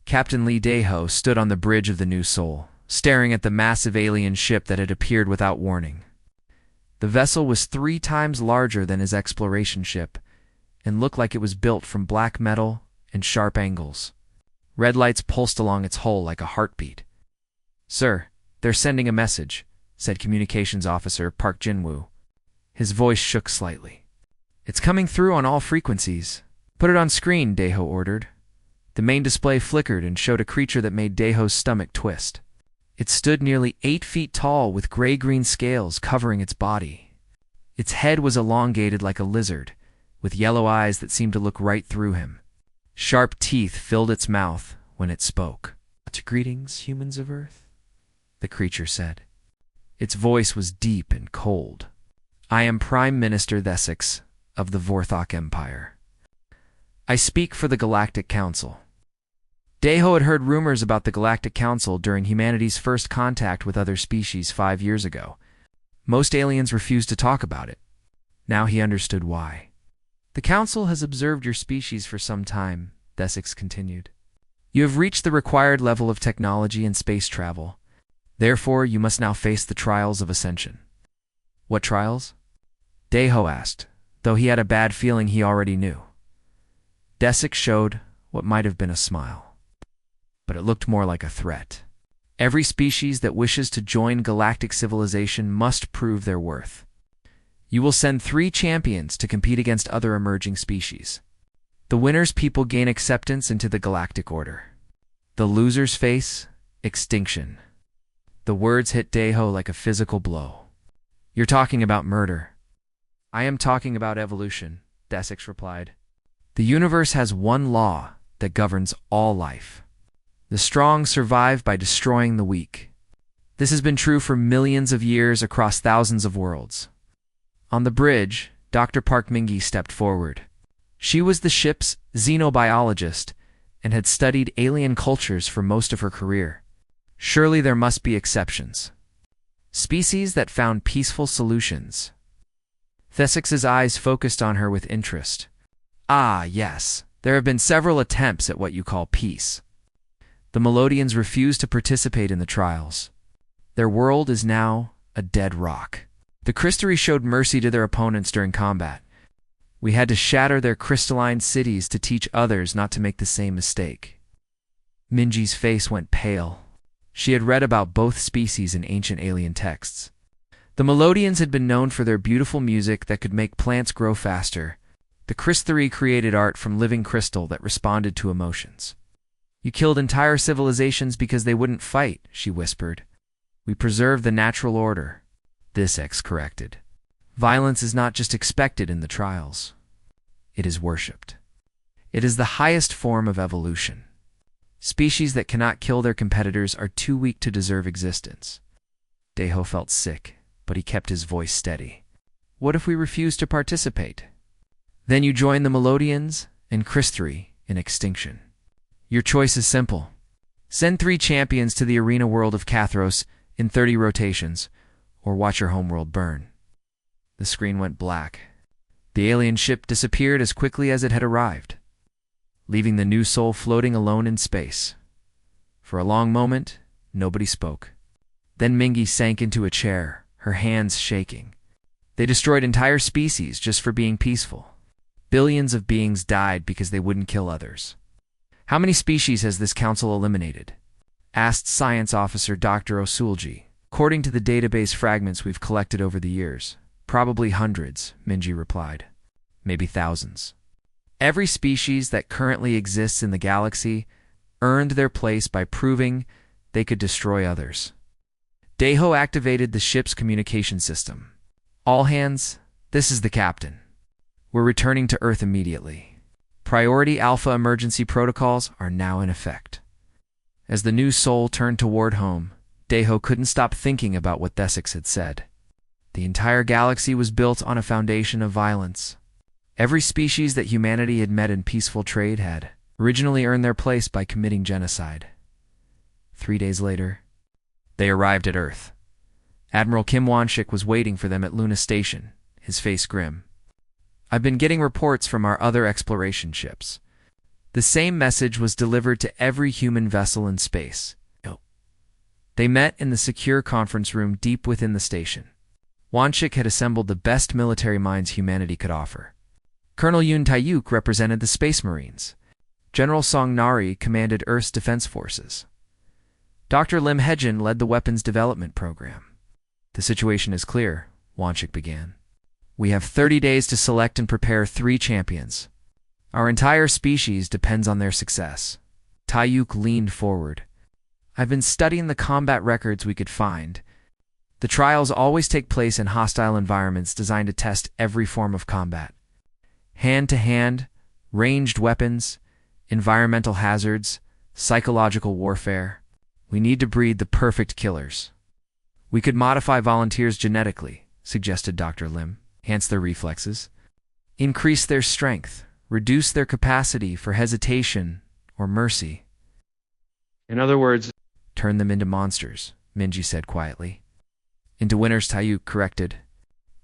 Captain Lee Daeho stood on the bridge of the New Seoul, staring at the massive alien ship that had appeared without warning. The vessel was 3 times larger than his exploration ship, and looked like it was built from black metal and sharp angles. Red lights pulsed along its hull like a heartbeat. "Sir, they're sending a message," said Communications Officer Park Jin-woo. His voice shook slightly. "It's coming through on all frequencies." "Put it on screen," Daeho ordered. The main display flickered and showed a creature that made Daeho's stomach twist. It stood nearly 8 feet tall with gray-green scales covering its body. Its head was elongated like a lizard, with yellow eyes that seemed to look right through him. Sharp teeth filled its mouth when it spoke. "Greetings, humans of Earth," the creature said. Its voice was deep and cold. "I am Prime Minister Thesix of the Vorthok Empire. I speak for the Galactic Council." Daeho had heard rumors about the Galactic Council during humanity's first contact with other species 5 years ago. Most aliens refused to talk about it. Now he understood why. "The Council has observed your species for some time," Thesix continued. "You have reached the required level of technology and space travel. Therefore, you must now face the trials of ascension." "What trials?" Daeho asked, though he had a bad feeling he already knew. Thesix showed what might have been a smile, but it looked more like a threat. "Every species that wishes to join galactic civilization must prove their worth. You will send 3 champions to compete against other emerging species. The winner's people gain acceptance into the galactic order. The loser's face extinction." The words hit Daeho like a physical blow. "You're talking about murder." "I am talking about evolution," Thesix replied. "The universe has one law that governs all life. The strong survive by destroying the weak. This has been true for millions of years across thousands of worlds." On the bridge, Dr. Park Min-gi stepped forward. She was the ship's xenobiologist and had studied alien cultures for most of her career. Surely there must be exceptions. Species that found peaceful solutions. Thesix's eyes focused on her with interest. "Ah, yes. There have been several attempts at what you call peace. The Melodians refuse to participate in the trials. Their world is now a dead rock. The Crystari showed mercy to their opponents during combat. We had to shatter their crystalline cities to teach others not to make the same mistake." Minji's face went pale. She had read about both species in ancient alien texts. The Melodians had been known for their beautiful music that could make plants grow faster. The Crystari created art from living crystal that responded to emotions. "You killed entire civilizations because they wouldn't fight," she whispered. "We preserved the natural order," Thesix corrected. "Violence is not just expected in the trials. It is worshipped. It is the highest form of evolution. Species that cannot kill their competitors are too weak to deserve existence." Daeho felt sick, but he kept his voice steady. "What if we refuse to participate? Then you join the Melodians and Crystari in extinction. Your choice is simple. Send 3 champions to the arena world of Kathros in 30 rotations, or watch your homeworld burn." The screen went black. The alien ship disappeared as quickly as it had arrived, leaving the New Seoul floating alone in space. For a long moment, nobody spoke. Then Min-gi sank into a chair, her hands shaking. They destroyed entire species just for being peaceful. Billions of beings died because they wouldn't kill others. "How many species has this council eliminated?" asked Science Officer Dr. Osulji. "According to the database fragments we've collected over the years, probably hundreds," Min-gi replied. "Maybe thousands. Every species that currently exists in the galaxy earned their place by proving they could destroy others." Daeho activated the ship's communication system. "All hands, this is the captain. We're returning to Earth immediately. Priority Alpha emergency protocols are now in effect." As the New Seoul turned toward home, Daeho couldn't stop thinking about what Thesix had said. The entire galaxy was built on a foundation of violence. Every species that humanity had met in peaceful trade had originally earned their place by committing genocide. 3 days later, they arrived at Earth. Admiral Kim Won-shik was waiting for them at Luna Station, his face grim. "I've been getting reports from our other exploration ships. The same message was delivered to every human vessel in space. They met in the secure conference room deep within the station. Wanchik had assembled the best military minds humanity could offer. Colonel Yun Taiyuk represented the Space Marines. General Song Nari commanded Earth's defense forces. Dr. Lim Hejin led the weapons development program. The situation is clear, Wanchik began. We have 30 days to select and prepare 3 champions. Our entire species depends on their success. Taiyuk leaned forward. I've been studying the combat records we could find. The trials always take place in hostile environments designed to test every form of combat. Hand-to-hand, ranged weapons, environmental hazards, psychological warfare. We need to breed the perfect killers. We could modify volunteers genetically, suggested Dr. Lim, enhance their reflexes, increase their strength, reduce their capacity for hesitation or mercy. In other words, turn them into monsters, Minji said quietly. Into winners, Taiyuk corrected.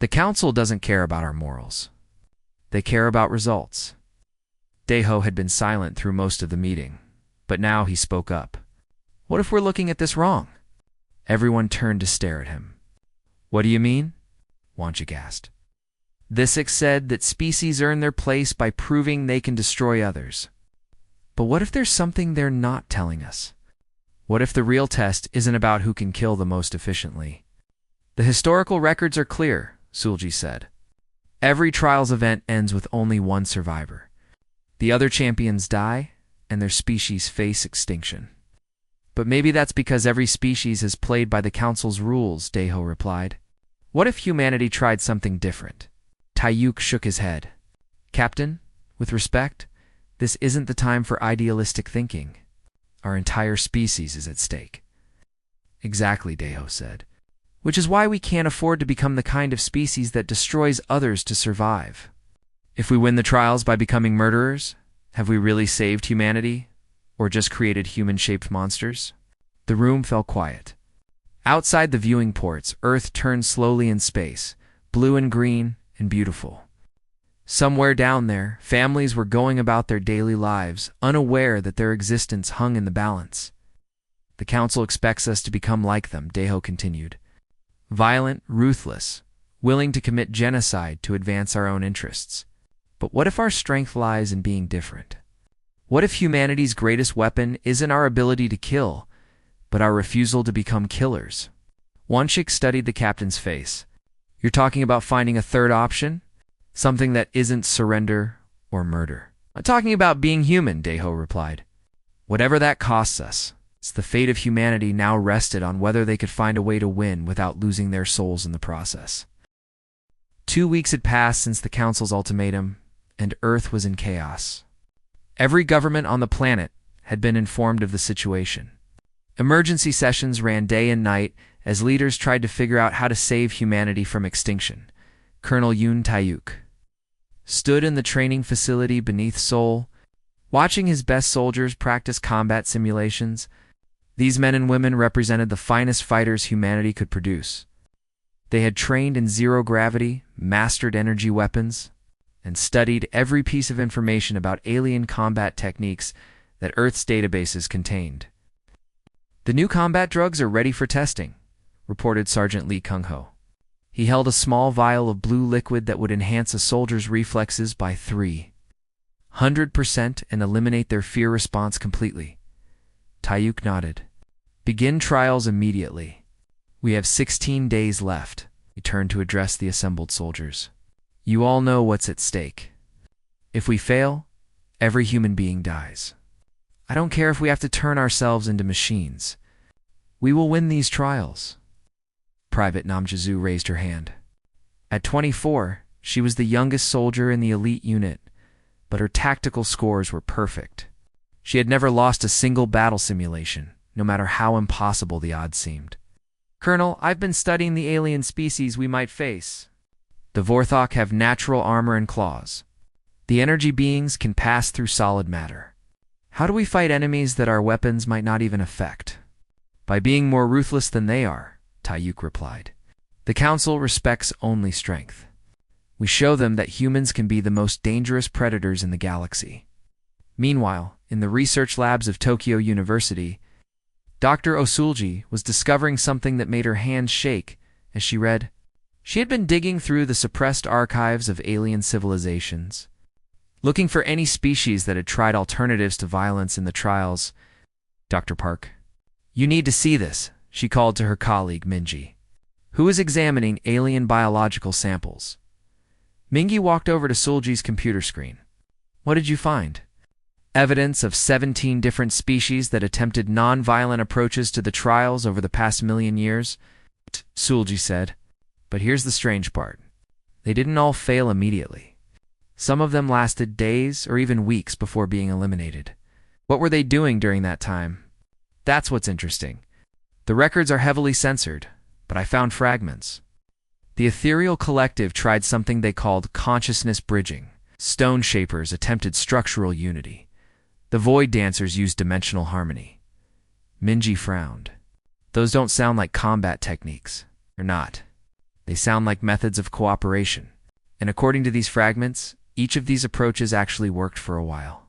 The council doesn't care about our morals. They care about results. Daeho had been silent through most of the meeting, but now he spoke up. What if we're looking at this wrong? Everyone turned to stare at him. What do you mean? Wanchik asked. Visik said that species earn their place by proving they can destroy others. But what if there's something they're not telling us? What if the real test isn't about who can kill the most efficiently? The historical records are clear, Sulji said. Every trials event ends with only one survivor. The other champions die, and their species face extinction. But maybe that's because every species has played by the council's rules, Daeho replied. What if humanity tried something different? Taiyuk shook his head. Captain, with respect, this isn't the time for idealistic thinking. Our entire species is at stake. Exactly, Daeho said. Which is why we can't afford to become the kind of species that destroys others to survive. If we win the trials by becoming murderers, have we really saved humanity? Or just created human-shaped monsters? The room fell quiet. Outside the viewing ports, Earth turned slowly in space, blue and green and beautiful. Somewhere down there, families were going about their daily lives, unaware that their existence hung in the balance. The council expects us to become like them, Daeho continued. Violent, ruthless, willing to commit genocide to advance our own interests. But what if our strength lies in being different? What if humanity's greatest weapon isn't our ability to kill, but our refusal to become killers? Wanchik studied the captain's face. You're talking about finding a third option? Something that isn't surrender or murder. I'm talking about being human, Daeho replied. Whatever that costs us, it's the fate of humanity now rested on whether they could find a way to win without losing their souls in the process. 2 weeks had passed since the council's ultimatum, and Earth was in chaos. Every government on the planet had been informed of the situation. Emergency sessions ran day and night as leaders tried to figure out how to save humanity from extinction. Colonel Yun Taiyuk stood in the training facility beneath Seoul, watching his best soldiers practice combat simulations. These men and women represented the finest fighters humanity could produce. They had trained in zero gravity, mastered energy weapons, and studied every piece of information about alien combat techniques that Earth's databases contained. The new combat drugs are ready for testing, reported Sergeant Lee Kung-ho. He held a small vial of blue liquid that would enhance a soldier's reflexes by 300% and eliminate their fear response completely. Taiyuk nodded. Begin trials immediately. We have 16 days left. He turned to address the assembled soldiers. You all know what's at stake. If we fail, every human being dies. I don't care if we have to turn ourselves into machines. We will win these trials. Private Namjazu raised her hand. At 24, she was the youngest soldier in the elite unit, but her tactical scores were perfect. She had never lost a single battle simulation, no matter how impossible the odds seemed. Colonel, I've been studying the alien species we might face. The Vorthok have natural armor and claws. The energy beings can pass through solid matter. How do we fight enemies that our weapons might not even affect? By being more ruthless than they are, Taiyuk replied. The Council respects only strength. We show them that humans can be the most dangerous predators in the galaxy. Meanwhile, in the research labs of Tokyo University, Dr. Osulji was discovering something that made her hands shake as she read. She had been digging through the suppressed archives of alien civilizations, looking for any species that had tried alternatives to violence in the trials. Dr. Park, you need to see this, she called to her colleague Minji, who was examining alien biological samples. Mingi walked over to Sulji's computer screen. What did you find? Evidence of 17 different species that attempted non-violent approaches to the trials over the past million years, Sulji said. But here's the strange part. They didn't all fail immediately. Some of them lasted days or even weeks before being eliminated. What were they doing during that time? That's what's interesting. The records are heavily censored, but I found fragments. The ethereal collective tried something they called consciousness bridging. Stone shapers attempted structural unity. The void dancers used dimensional harmony. Minji frowned. Those don't sound like combat techniques. They're not. They sound like methods of cooperation. And according to these fragments, each of these approaches actually worked for a while.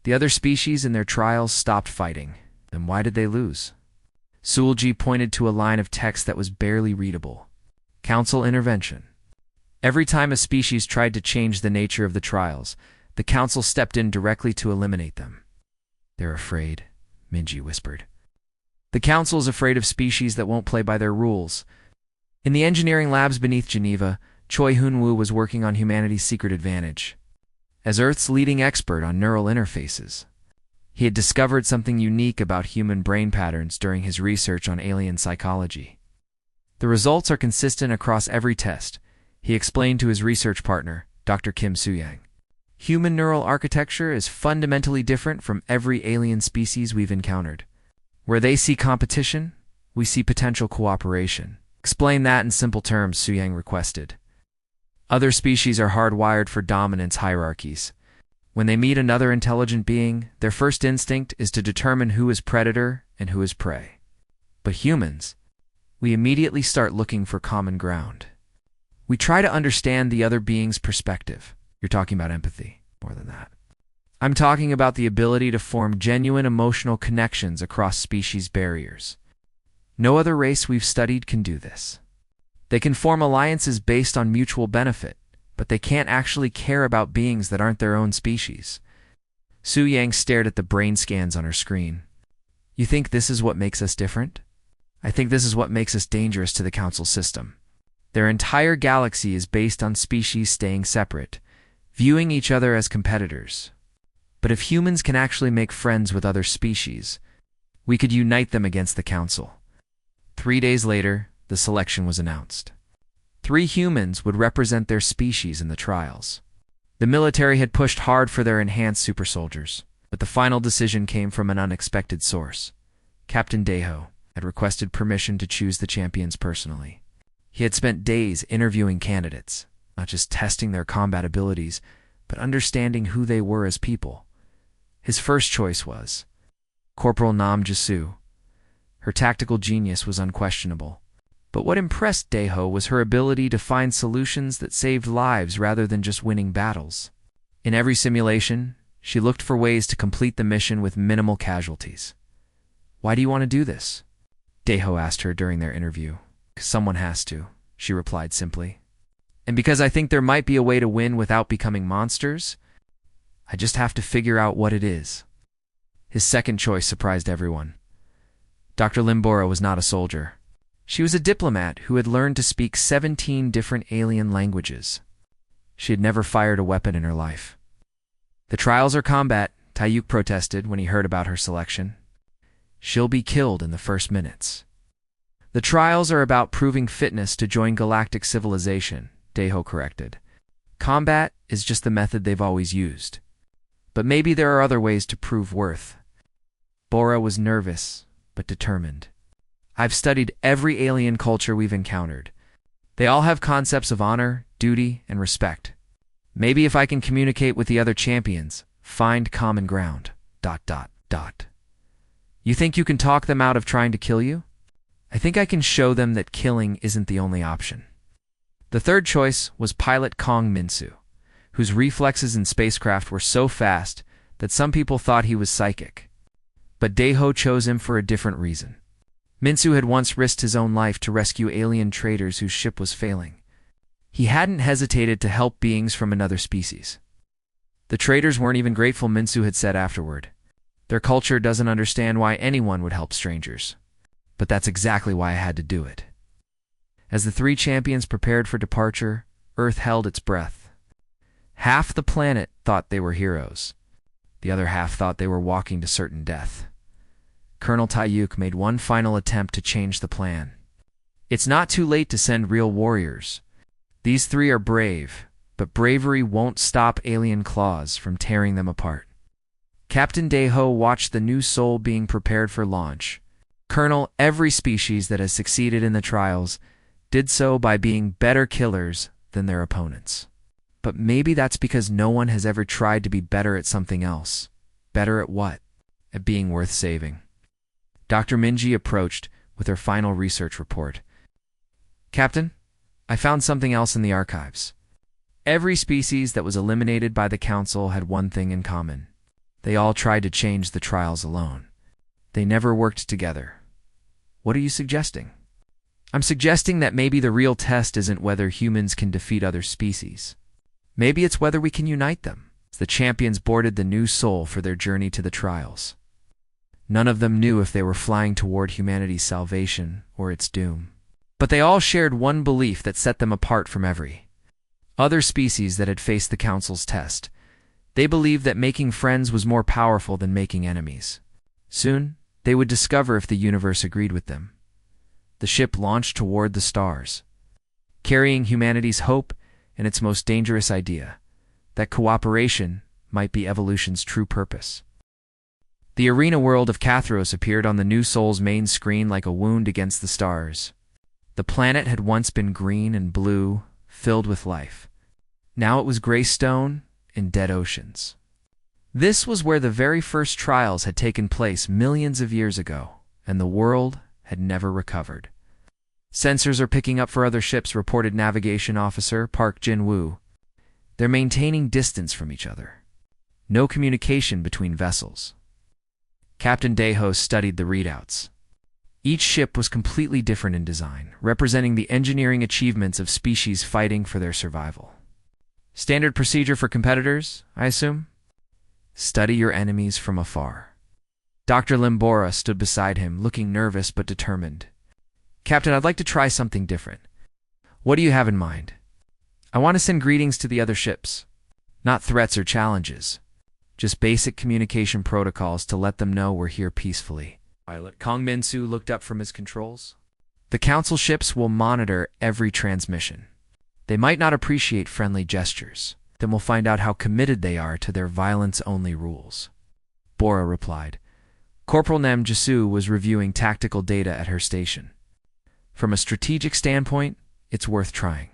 The other species in their trials stopped fighting. Then why did they lose? Sulji pointed to a line of text that was barely readable. Council intervention. Every time a species tried to change the nature of the trials, the council stepped in directly to eliminate them. They're afraid, Minji whispered. The council is afraid of species that won't play by their rules. In the engineering labs beneath Geneva, Choi Hoon-woo was working on humanity's secret advantage. As Earth's leading expert on neural interfaces, he had discovered something unique about human brain patterns during his research on alien psychology. The results are consistent across every test, he explained to his research partner, Dr. Kim Soo-yang. Human neural architecture is fundamentally different from every alien species we've encountered. Where they see competition, we see potential cooperation. Explain that in simple terms, Soo-yang requested. Other species are hardwired for dominance hierarchies. When they meet another intelligent being, their first instinct is to determine who is predator and who is prey. But humans, we immediately start looking for common ground. We try to understand the other being's perspective. You're talking about empathy, more than that. I'm talking about the ability to form genuine emotional connections across species barriers. No other race we've studied can do this. They can form alliances based on mutual benefit, but they can't actually care about beings that aren't their own species. Soo-yang stared at the brain scans on her screen. You think this is what makes us different? I think this is what makes us dangerous to the Council system. Their entire galaxy is based on species staying separate, viewing each other as competitors. But if humans can actually make friends with other species, we could unite them against the Council. 3 days later, the selection was announced. 3 humans would represent their species in the trials. The military had pushed hard for their enhanced super soldiers, but the final decision came from an unexpected source. Captain Daeho had requested permission to choose the champions personally. He had spent days interviewing candidates, not just testing their combat abilities, but understanding who they were as people. His first choice was Corporal Nam Jisoo. Her tactical genius was unquestionable. But what impressed Daeho was her ability to find solutions that saved lives rather than just winning battles. In every simulation, she looked for ways to complete the mission with minimal casualties. Why do you want to do this? Daeho asked her during their interview. Someone has to, she replied simply. And because I think there might be a way to win without becoming monsters, I just have to figure out what it is. His second choice surprised everyone. Dr. Limbora was not a soldier. She was a diplomat who had learned to speak 17 different alien languages. She had never fired a weapon in her life. The trials are combat, Taeyuk protested when he heard about her selection. She'll be killed in the first minutes. The trials are about proving fitness to join galactic civilization, Daeho corrected. Combat is just the method they've always used. But maybe there are other ways to prove worth. Bora was nervous, but determined. I've studied every alien culture we've encountered. They all have concepts of honor, duty, and respect. Maybe if I can communicate with the other champions, find common ground, ... You think you can talk them out of trying to kill you? I think I can show them that killing isn't the only option. The third choice was pilot Kong Min-soo, whose reflexes in spacecraft were so fast that some people thought he was psychic. But Daiho chose him for a different reason. Minsu had once risked his own life to rescue alien traders whose ship was failing. He hadn't hesitated to help beings from another species. The traders weren't even grateful, Minsu had said afterward. Their culture doesn't understand why anyone would help strangers. But that's exactly why I had to do it. As the three champions prepared for departure, Earth held its breath. Half the planet thought they were heroes. The other half thought they were walking to certain death. Colonel Taiyuk made one final attempt to change the plan. It's not too late to send real warriors. These three are brave, but bravery won't stop alien claws from tearing them apart. Captain Daiho watched the new soul being prepared for launch. Colonel, every species that has succeeded in the trials did so by being better killers than their opponents. But maybe that's because no one has ever tried to be better at something else. Better at what? At being worth saving. Dr. Minji approached with her final research report. Captain, I found something else in the archives. Every species that was eliminated by the Council had one thing in common. They all tried to change the trials alone. They never worked together. What are you suggesting? I'm suggesting that maybe the real test isn't whether humans can defeat other species. Maybe it's whether we can unite them. The champions boarded the new soul for their journey to the trials. None of them knew if they were flying toward humanity's salvation or its doom. But they all shared one belief that set them apart from every other species that had faced the Council's test. They believed that making friends was more powerful than making enemies. Soon, they would discover if the universe agreed with them. The ship launched toward the stars, carrying humanity's hope and its most dangerous idea, that cooperation might be evolution's true purpose. The arena world of Kathros appeared on the new soul's main screen like a wound against the stars. The planet had once been green and blue, filled with life. Now it was gray stone and dead oceans. This was where the very first trials had taken place millions of years ago, and the world had never recovered. Sensors are picking up for other ships, reported Navigation Officer Park Jin-woo. They're maintaining distance from each other. No communication between vessels. Captain Daiho studied the readouts. Each ship was completely different in design, representing the engineering achievements of species fighting for their survival. Standard procedure for competitors, I assume? Study your enemies from afar. Dr. Limbora stood beside him, looking nervous but determined. Captain, I'd like to try something different. What do you have in mind? I want to send greetings to the other ships. Not threats or challenges. Just basic communication protocols to let them know we're here peacefully. Pilot Kong Minsu looked up from his controls. The Council ships will monitor every transmission. They might not appreciate friendly gestures. Then we'll find out how committed they are to their violence-only rules. Bora replied. Corporal Nem Jisu was reviewing tactical data at her station. From a strategic standpoint, it's worth trying.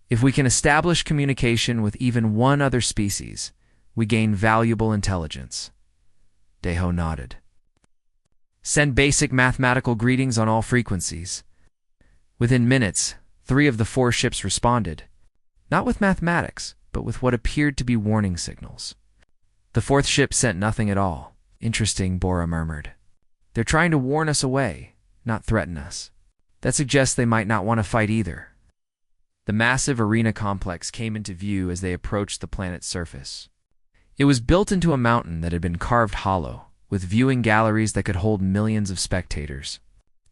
If we can establish communication with even one other species, we gain valuable intelligence. Daiho nodded. Send basic mathematical greetings on all frequencies. Within minutes, 3 of the 4 ships responded. Not with mathematics, but with what appeared to be warning signals. The 4th ship sent nothing at all. Interesting, Bora murmured. They're trying to warn us away, not threaten us. That suggests they might not want to fight either. The massive arena complex came into view as they approached the planet's surface. It was built into a mountain that had been carved hollow, with viewing galleries that could hold millions of spectators.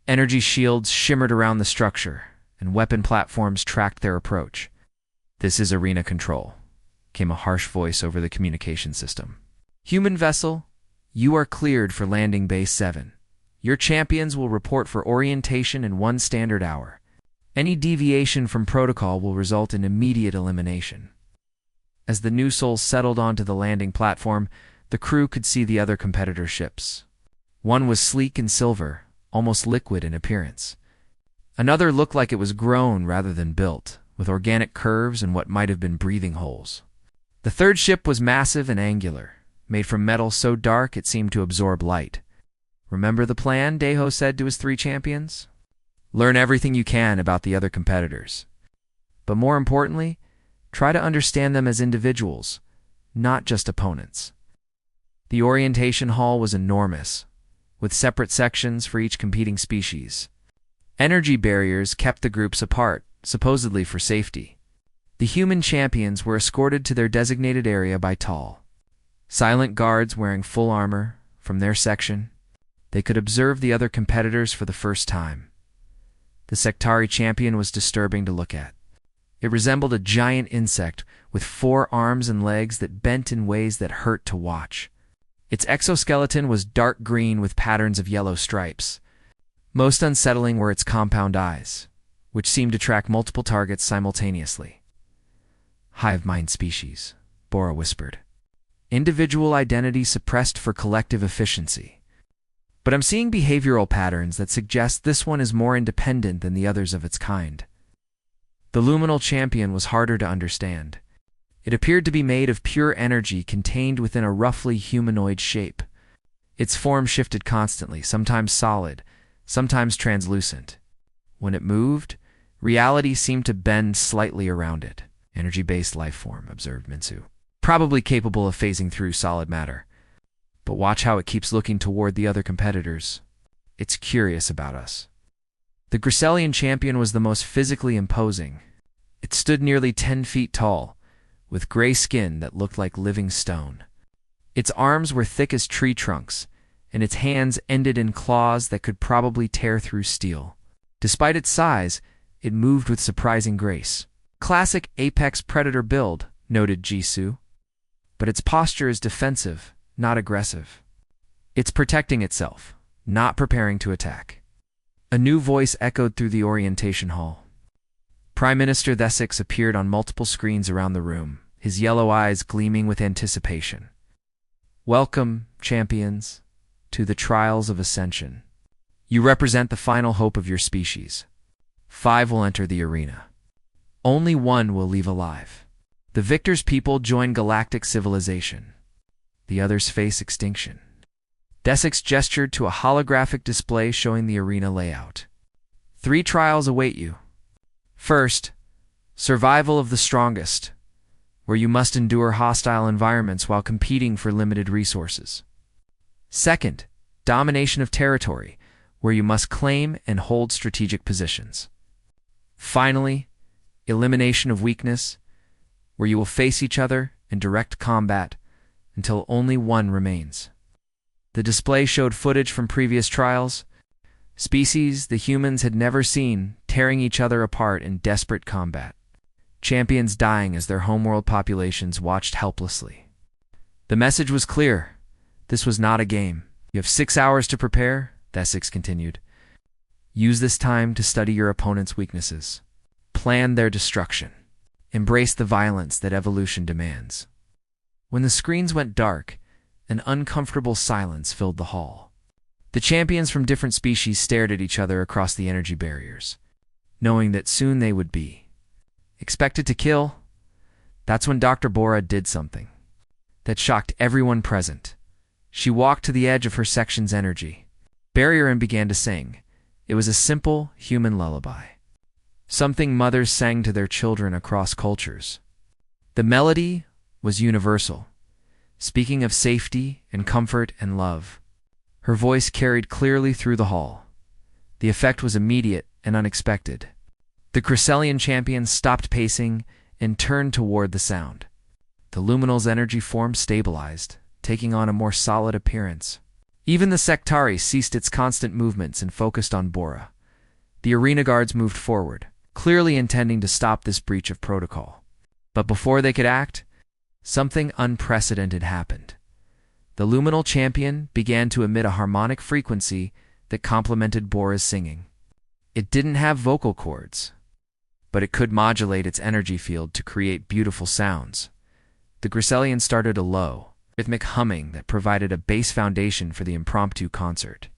Energy shields shimmered around the structure, and weapon platforms tracked their approach. This is arena control, came a harsh voice over the communication system. Human vessel, you are cleared for landing base 7. Your champions will report for orientation in 1 standard hour. Any deviation from protocol will result in immediate elimination. As the new souls settled onto the landing platform, the crew could see the other competitor ships. One was sleek and silver, almost liquid in appearance. Another looked like it was grown rather than built, with organic curves and what might have been breathing holes. The 3rd ship was massive and angular, made from metal so dark it seemed to absorb light. Remember the plan, Daiho said to his 3 champions? Learn everything you can about the other competitors. But more importantly, try to understand them as individuals, not just opponents. The orientation hall was enormous, with separate sections for each competing species. Energy barriers kept the groups apart, supposedly for safety. The human champions were escorted to their designated area by tall, silent guards wearing full armor. From their section, they could observe the other competitors for the first time. The Sectari champion was disturbing to look at. It resembled a giant insect with 4 arms and legs that bent in ways that hurt to watch. Its exoskeleton was dark green with patterns of yellow stripes. Most unsettling were its compound eyes, which seemed to track multiple targets simultaneously. Hive mind species, Bora whispered. Individual identity suppressed for collective efficiency. But I'm seeing behavioral patterns that suggest this one is more independent than the others of its kind. The luminal champion was harder to understand. It appeared to be made of pure energy contained within a roughly humanoid shape. Its form shifted constantly, sometimes solid, sometimes translucent. When it moved, reality seemed to bend slightly around it. Energy-based life form, observed Minsu. Probably capable of phasing through solid matter. But watch how it keeps looking toward the other competitors. It's curious about us. The Griselian champion was the most physically imposing. It stood nearly 10 feet tall, with gray skin that looked like living stone. Its arms were thick as tree trunks, and its hands ended in claws that could probably tear through steel. Despite its size, it moved with surprising grace. Classic apex predator build, noted Jisoo. But its posture is defensive, not aggressive. It's protecting itself, not preparing to attack. A new voice echoed through the orientation hall. Prime Minister Thesix appeared on multiple screens around the room, his yellow eyes gleaming with anticipation. Welcome, champions, to the trials of ascension. You represent the final hope of your species. 5 will enter the arena. Only 1 will leave alive. The victor's people join galactic civilization. The others face extinction. Thesix gestured to a holographic display showing the arena layout. 3 trials await you. First, survival of the strongest, where you must endure hostile environments while competing for limited resources. Second, domination of territory, where you must claim and hold strategic positions. Finally, elimination of weakness, where you will face each other in direct combat until only 1 remains. The display showed footage from previous trials, species the humans had never seen tearing each other apart in desperate combat, champions dying as their homeworld populations watched helplessly. The message was clear. This was not a game. You have 6 hours to prepare, Thesix continued. Use this time to study your opponent's weaknesses. Plan their destruction. Embrace the violence that evolution demands. When the screens went dark, an uncomfortable silence filled the hall. The champions from different species stared at each other across the energy barriers, knowing that soon they would be expected to kill. That's when Dr. Bora did something that shocked everyone present. She walked to the edge of her section's energy barrier and began to sing. It was a simple human lullaby, something mothers sang to their children across cultures. The melody was universal, speaking of safety and comfort and love. Her voice carried clearly through the hall. The effect was immediate and unexpected. The Griselian champion stopped pacing and turned toward the sound. The luminal's energy form stabilized, taking on a more solid appearance. Even the Sectari ceased its constant movements and focused on Bora. The arena guards moved forward, clearly intending to stop this breach of protocol. But before they could act, something unprecedented happened. The luminal champion began to emit a harmonic frequency that complemented Bora's singing. It didn't have vocal cords, but it could modulate its energy field to create beautiful sounds. The Griselian started a low, rhythmic humming that provided a bass foundation for the impromptu concert.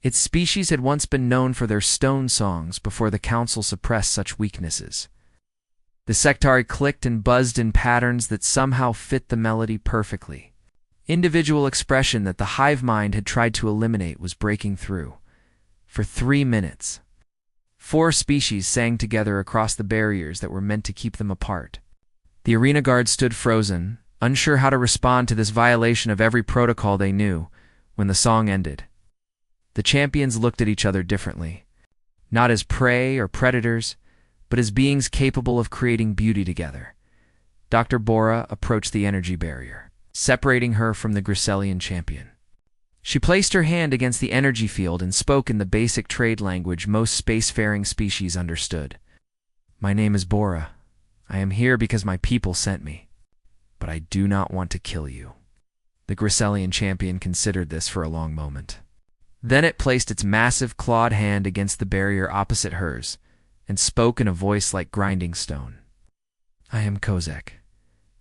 Its species had once been known for their stone songs before the council suppressed such weaknesses. The Sectari clicked and buzzed in patterns that somehow fit the melody perfectly. Individual expression that the hive mind had tried to eliminate was breaking through. For 3 minutes, 4 species sang together across the barriers that were meant to keep them apart. The arena guard stood frozen, unsure how to respond to this violation of every protocol they knew. When the song ended, the champions looked at each other differently, not as prey or predators, but as beings capable of creating beauty together. Dr. Bora approached the energy barrier, separating her from the Griselian champion. She placed her hand against the energy field and spoke in the basic trade language most spacefaring species understood. "My name is Bora. I am here because my people sent me, but I do not want to kill you." The Griselian champion considered this for a long moment. Then it placed its massive clawed hand against the barrier opposite hers and spoke in a voice like grinding stone. "I am Kozak.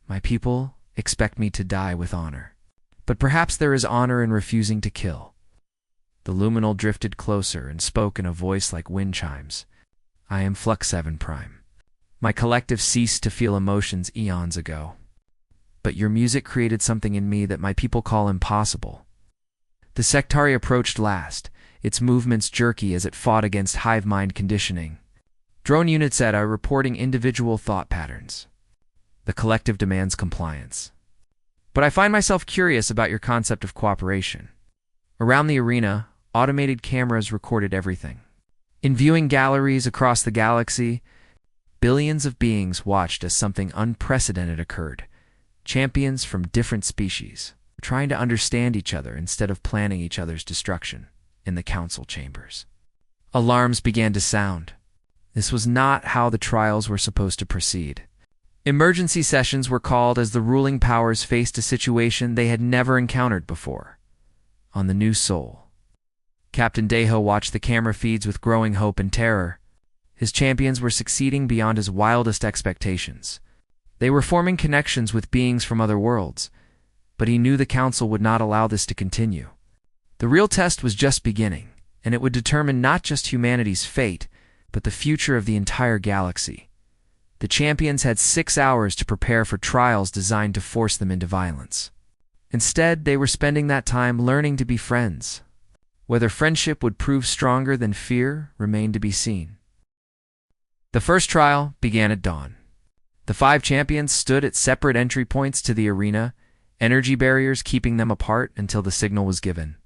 My people expect me to die with honor. But perhaps there is honor in refusing to kill." The luminal drifted closer and spoke in a voice like wind chimes. "I am Flux 7 Prime. My collective ceased to feel emotions eons ago. But your music created something in me that my people call impossible." The sectari approached last, its movements jerky as it fought against hive mind conditioning. Drone units ETA reporting individual thought patterns. The collective demands compliance. But I find myself curious about your concept of cooperation. Around the arena, automated cameras recorded everything. In viewing galleries across the galaxy, billions of beings watched as something unprecedented occurred. Champions from different species, trying to understand each other instead of planning each other's destruction in the council chambers. Alarms began to sound. This was not how the trials were supposed to proceed. Emergency sessions were called as the ruling powers faced a situation they had never encountered before. On the new Sol, Captain Deho watched the camera feeds with growing hope and terror. His champions were succeeding beyond his wildest expectations. They were forming connections with beings from other worlds, but he knew the Council would not allow this to continue. The real test was just beginning, and it would determine not just humanity's fate, but the future of the entire galaxy. The champions had 6 hours to prepare for trials designed to force them into violence. Instead, they were spending that time learning to be friends. Whether friendship would prove stronger than fear remained to be seen. The first trial began at dawn. The 5 champions stood at separate entry points to the arena, energy barriers keeping them apart until the signal was given.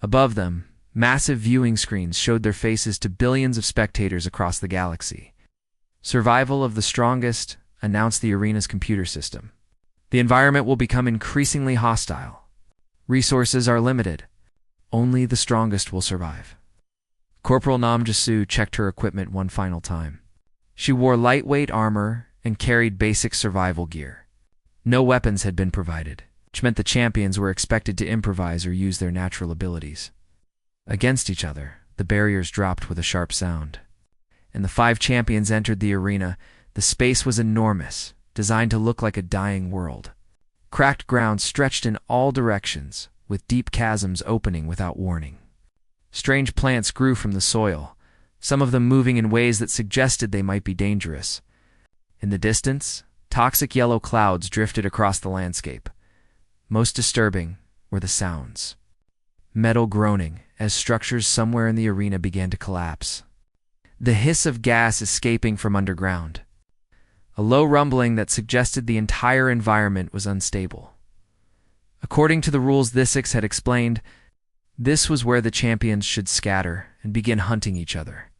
Above them, massive viewing screens showed their faces to billions of spectators across the galaxy. "Survival of the strongest," announced the arena's computer system. "The environment will become increasingly hostile. Resources are limited. Only the strongest will survive." Corporal Namjasu checked her equipment one final time. She wore lightweight armor and carried basic survival gear. No weapons had been provided, which meant the champions were expected to improvise or use their natural abilities. Against each other, the barriers dropped with a sharp sound. And the 5 champions entered the arena. The space was enormous, designed to look like a dying world. Cracked ground stretched in all directions, with deep chasms opening without warning. Strange plants grew from the soil, some of them moving in ways that suggested they might be dangerous. In the distance, toxic yellow clouds drifted across the landscape. Most disturbing were the sounds. Metal groaning as structures somewhere in the arena began to collapse. The hiss of gas escaping from underground. A low rumbling that suggested the entire environment was unstable. According to the rules Thisix had explained, this was where the champions should scatter and begin hunting each other.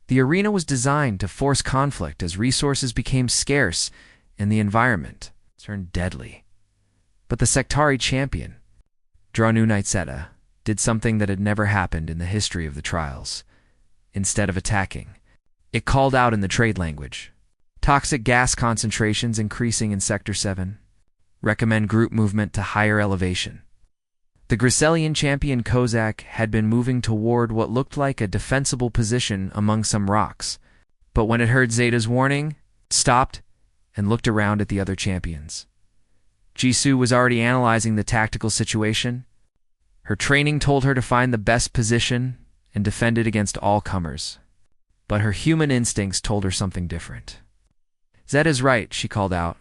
The arena was designed to force conflict as resources became scarce and the environment turned deadly. But the Sectari champion, Dranu Nightseta, did something that had never happened in the history of the trials. Instead of attacking, it called out in the trade language. "Toxic gas concentrations increasing in Sector 7. Recommend group movement to higher elevation." The Griselian champion Kozak had been moving toward what looked like a defensible position among some rocks, but when it heard Zeta's warning, it stopped and looked around at the other champions. Jisoo was already analyzing the tactical situation. Her training told her to find the best position and defend it against all comers, but her human instincts told her something different. "Zeta's right," she called out.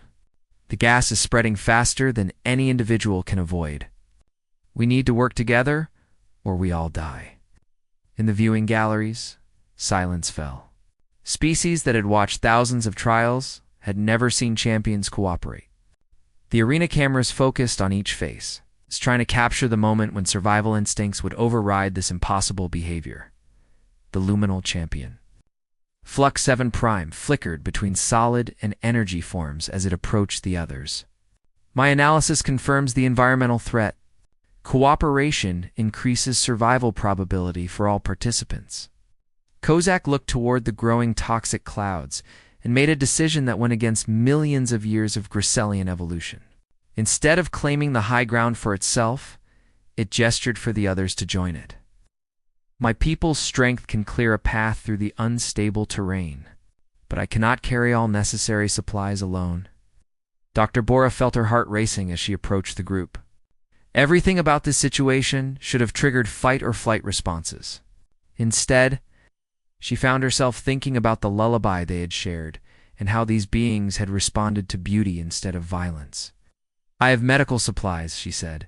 "The gas is spreading faster than any individual can avoid. We need to work together, or we all die." In the viewing galleries, silence fell. Species that had watched thousands of trials had never seen champions cooperate. The arena cameras focused on each face, trying to capture the moment when survival instincts would override this impossible behavior. The luminal champion. Flux 7 Prime flickered between solid and energy forms as it approached the others. My analysis confirms the environmental threat. Cooperation increases survival probability for all participants. Kozak looked toward the growing toxic clouds and made a decision that went against millions of years of Gracelian evolution. Instead of claiming the high ground for itself, it gestured for the others to join it. My people's strength can clear a path through the unstable terrain, but I cannot carry all necessary supplies alone. Dr. Bora felt her heart racing as she approached the group. Everything about this situation should have triggered fight or flight responses. Instead, she found herself thinking about the lullaby they had shared and how these beings had responded to beauty instead of violence. I have medical supplies, she said,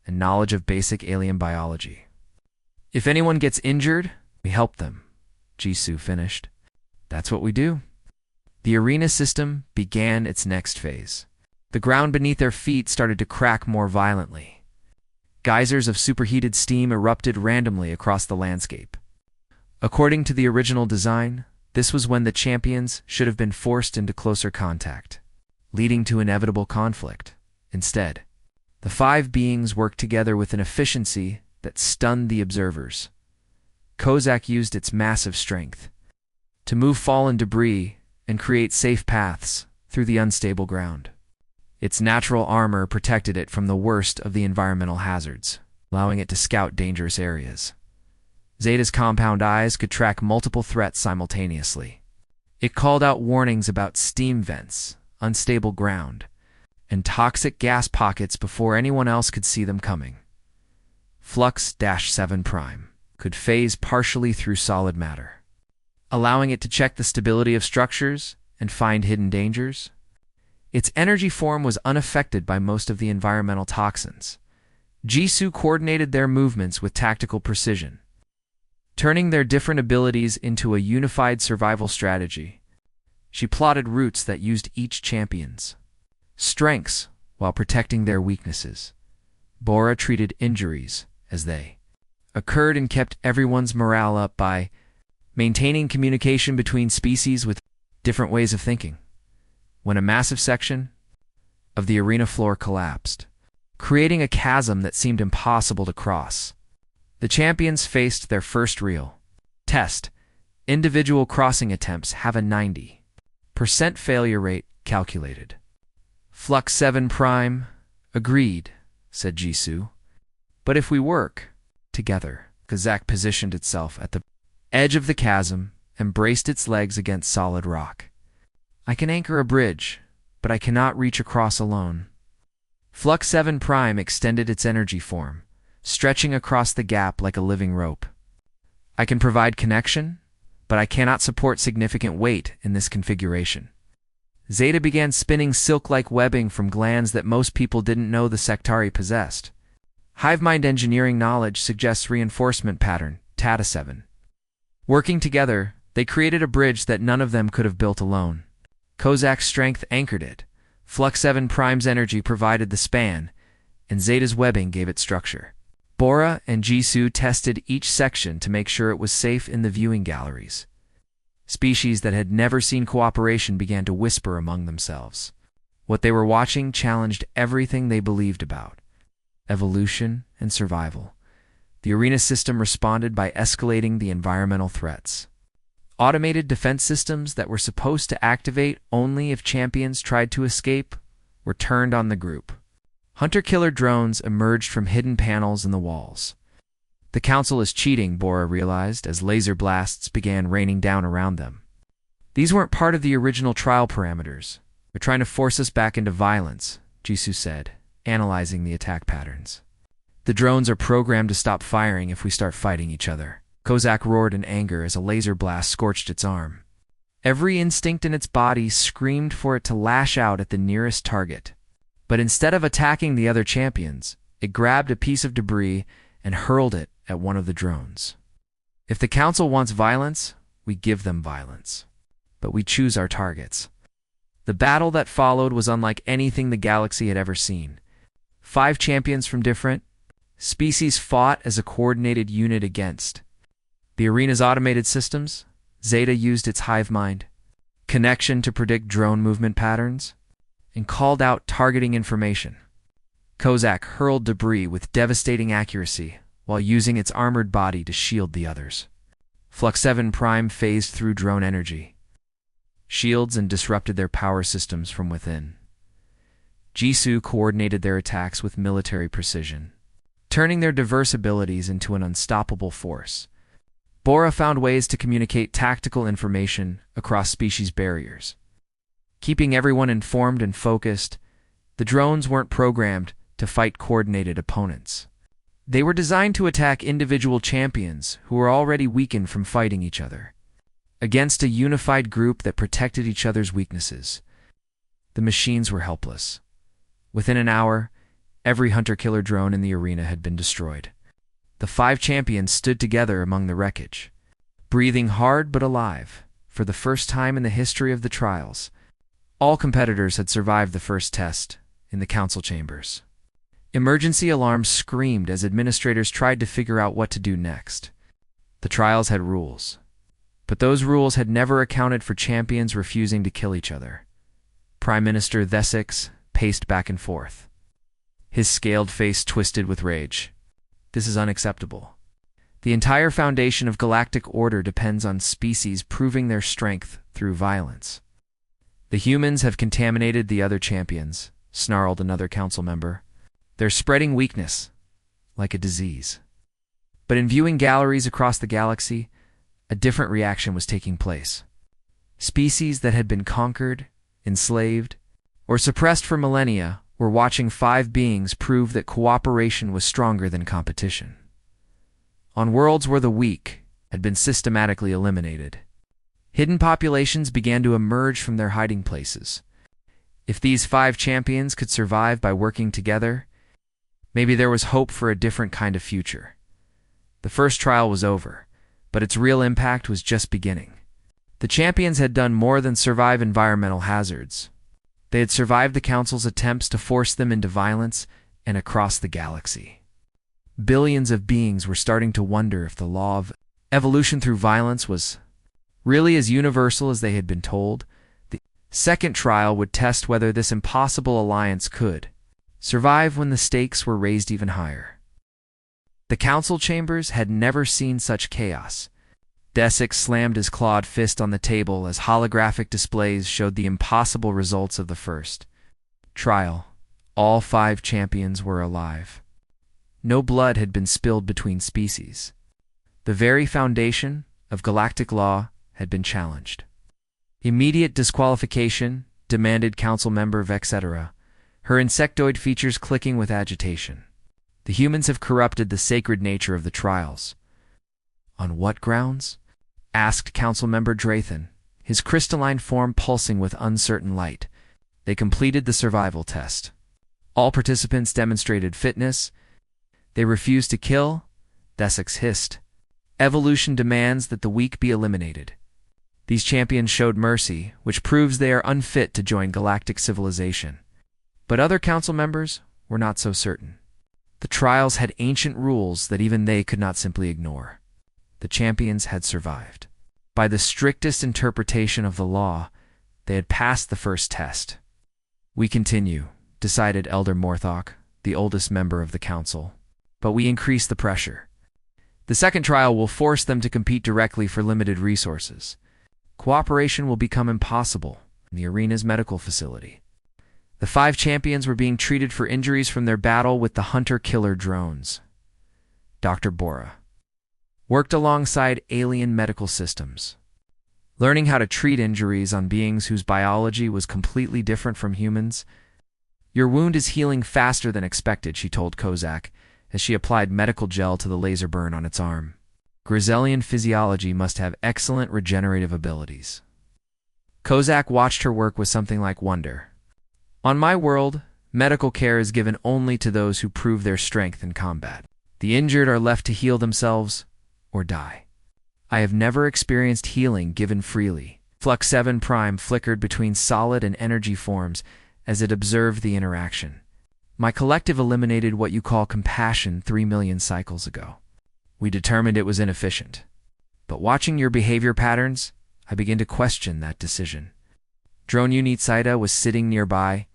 and knowledge of basic alien biology. If anyone gets injured, we help them, Jisoo finished. That's what we do. The arena system began its next phase. The ground beneath their feet started to crack more violently. Geysers of superheated steam erupted randomly across the landscape. According to the original design, this was when the champions should have been forced into closer contact, leading to inevitable conflict. Instead, the 5 beings worked together with an efficiency that stunned the observers. Kozak used its massive strength to move fallen debris and create safe paths through the unstable ground. Its natural armor protected it from the worst of the environmental hazards, allowing it to scout dangerous areas. Zeta's compound eyes could track multiple threats simultaneously. It called out warnings about steam vents, unstable ground, and toxic gas pockets before anyone else could see them coming. Flux-7 Prime could phase partially through solid matter, allowing it to check the stability of structures and find hidden dangers. Its energy form was unaffected by most of the environmental toxins. Jisoo coordinated their movements with tactical precision, turning their different abilities into a unified survival strategy. She plotted routes that used each champion's strengths while protecting their weaknesses. Bora treated injuries as they occurred and kept everyone's morale up by maintaining communication between species with different ways of thinking. When a massive section of the arena floor collapsed, creating a chasm that seemed impossible to cross, the champions faced their first real test. Individual crossing attempts have a 90% failure rate calculated. Flux 7 Prime agreed, said Jisoo. But if we work together, Kozak positioned itself at the edge of the chasm and braced its legs against solid rock. I can anchor a bridge, but I cannot reach across alone. Flux 7 Prime extended its energy form, stretching across the gap like a living rope. I can provide connection, but I cannot support significant weight in this configuration. Zeta began spinning silk-like webbing from glands that most people didn't know the Sectari possessed. Hivemind engineering knowledge suggests reinforcement pattern, Tata 7. Working together, they created a bridge that none of them could have built alone. Kozak's strength anchored it, Flux 7 Prime's energy provided the span, and Zeta's webbing gave it structure. Bora and Jisoo tested each section to make sure it was safe in the viewing galleries. Species that had never seen cooperation began to whisper among themselves. What they were watching challenged everything they believed about evolution and survival. The arena system responded by escalating the environmental threats. Automated defense systems that were supposed to activate only if champions tried to escape were turned on the group. Hunter-killer drones emerged from hidden panels in the walls. The council is cheating, Bora realized as laser blasts began raining down around them. These weren't part of the original trial parameters. They're trying to force us back into violence, Jisoo said, analyzing the attack patterns. The drones are programmed to stop firing if we start fighting each other. Kozak roared in anger as a laser blast scorched its arm. Every instinct in its body screamed for it to lash out at the nearest target. But instead of attacking the other champions, it grabbed a piece of debris and hurled it at one of the drones. If the council wants violence, we give them violence. But we choose our targets. The battle that followed was unlike anything the galaxy had ever seen. 5 champions from different species fought as a coordinated unit against the arena's automated systems. Zeta used its hive mind connection to predict drone movement patterns and called out targeting information. Kozak hurled debris with devastating accuracy while using its armored body to shield the others. Flux 7 Prime phased through drone energy shields and disrupted their power systems from within. Jisoo coordinated their attacks with military precision, turning their diverse abilities into an unstoppable force. Bora found ways to communicate tactical information across species barriers. Keeping everyone informed and focused, the drones weren't programmed to fight coordinated opponents. They were designed to attack individual champions who were already weakened from fighting each other, against a unified group that protected each other's weaknesses. The machines were helpless. Within an hour, every hunter-killer drone in the arena had been destroyed. The 5 champions stood together among the wreckage, breathing hard but alive. For the first time in the history of the trials, all competitors had survived the first test in the council chambers. Emergency alarms screamed as administrators tried to figure out what to do next. The trials had rules, but those rules had never accounted for champions refusing to kill each other. Prime Minister Thesix paced back and forth, his scaled face twisted with rage. This is unacceptable. The entire foundation of galactic order depends on species proving their strength through violence. The humans have contaminated the other champions, snarled another council member. They're spreading weakness, like a disease. But in viewing galleries across the galaxy, a different reaction was taking place. Species that had been conquered, enslaved, or suppressed for millennia were watching 5 beings prove that cooperation was stronger than competition. On worlds where the weak had been systematically eliminated, hidden populations began to emerge from their hiding places. If these 5 champions could survive by working together, maybe there was hope for a different kind of future. The first trial was over, but its real impact was just beginning. The champions had done more than survive environmental hazards. They had survived the Council's attempts to force them into violence and across the galaxy. Billions of beings were starting to wonder if the law of evolution through violence was really as universal as they had been told. The second trial would test whether this impossible alliance could survive when the stakes were raised even higher. The council chambers had never seen such chaos. Desix slammed his clawed fist on the table as holographic displays showed the impossible results of the first trial. All 5 champions were alive. No blood had been spilled between species. The very foundation of galactic law had been challenged. Immediate disqualification, demanded council member Vexetera, her insectoid features clicking with agitation. The humans have corrupted the sacred nature of the trials. On what grounds? Asked council member Drathan, his crystalline form pulsing with uncertain light. They completed the survival test. All participants demonstrated fitness. They refused to kill. Thesix hissed. Evolution demands that the weak be eliminated. These champions showed mercy, which proves they are unfit to join galactic civilization. But other council members were not so certain. The trials had ancient rules that even they could not simply ignore. The champions had survived. By the strictest interpretation of the law, they had passed the first test. We continue, decided Elder Morthok, the oldest member of the council. But we increase the pressure. The second trial will force them to compete directly for limited resources. Cooperation will become impossible in the arena's medical facility. The 5 champions were being treated for injuries from their battle with the hunter-killer drones. Dr. Bora worked alongside alien medical systems, learning how to treat injuries on beings whose biology was completely different from humans. Your wound is healing faster than expected, she told Kozak, as she applied medical gel to the laser burn on its arm. Grisellian physiology must have excellent regenerative abilities. Kozak watched her work with something like wonder. On my world, medical care is given only to those who prove their strength in combat. The injured are left to heal themselves or die. I have never experienced healing given freely. Flux 7 Prime flickered between solid and energy forms as it observed the interaction. My collective eliminated what you call compassion 3 million cycles ago. We determined it was inefficient. But watching your behavior patterns, I begin to question that decision. Drone Unit Saida was sitting nearby,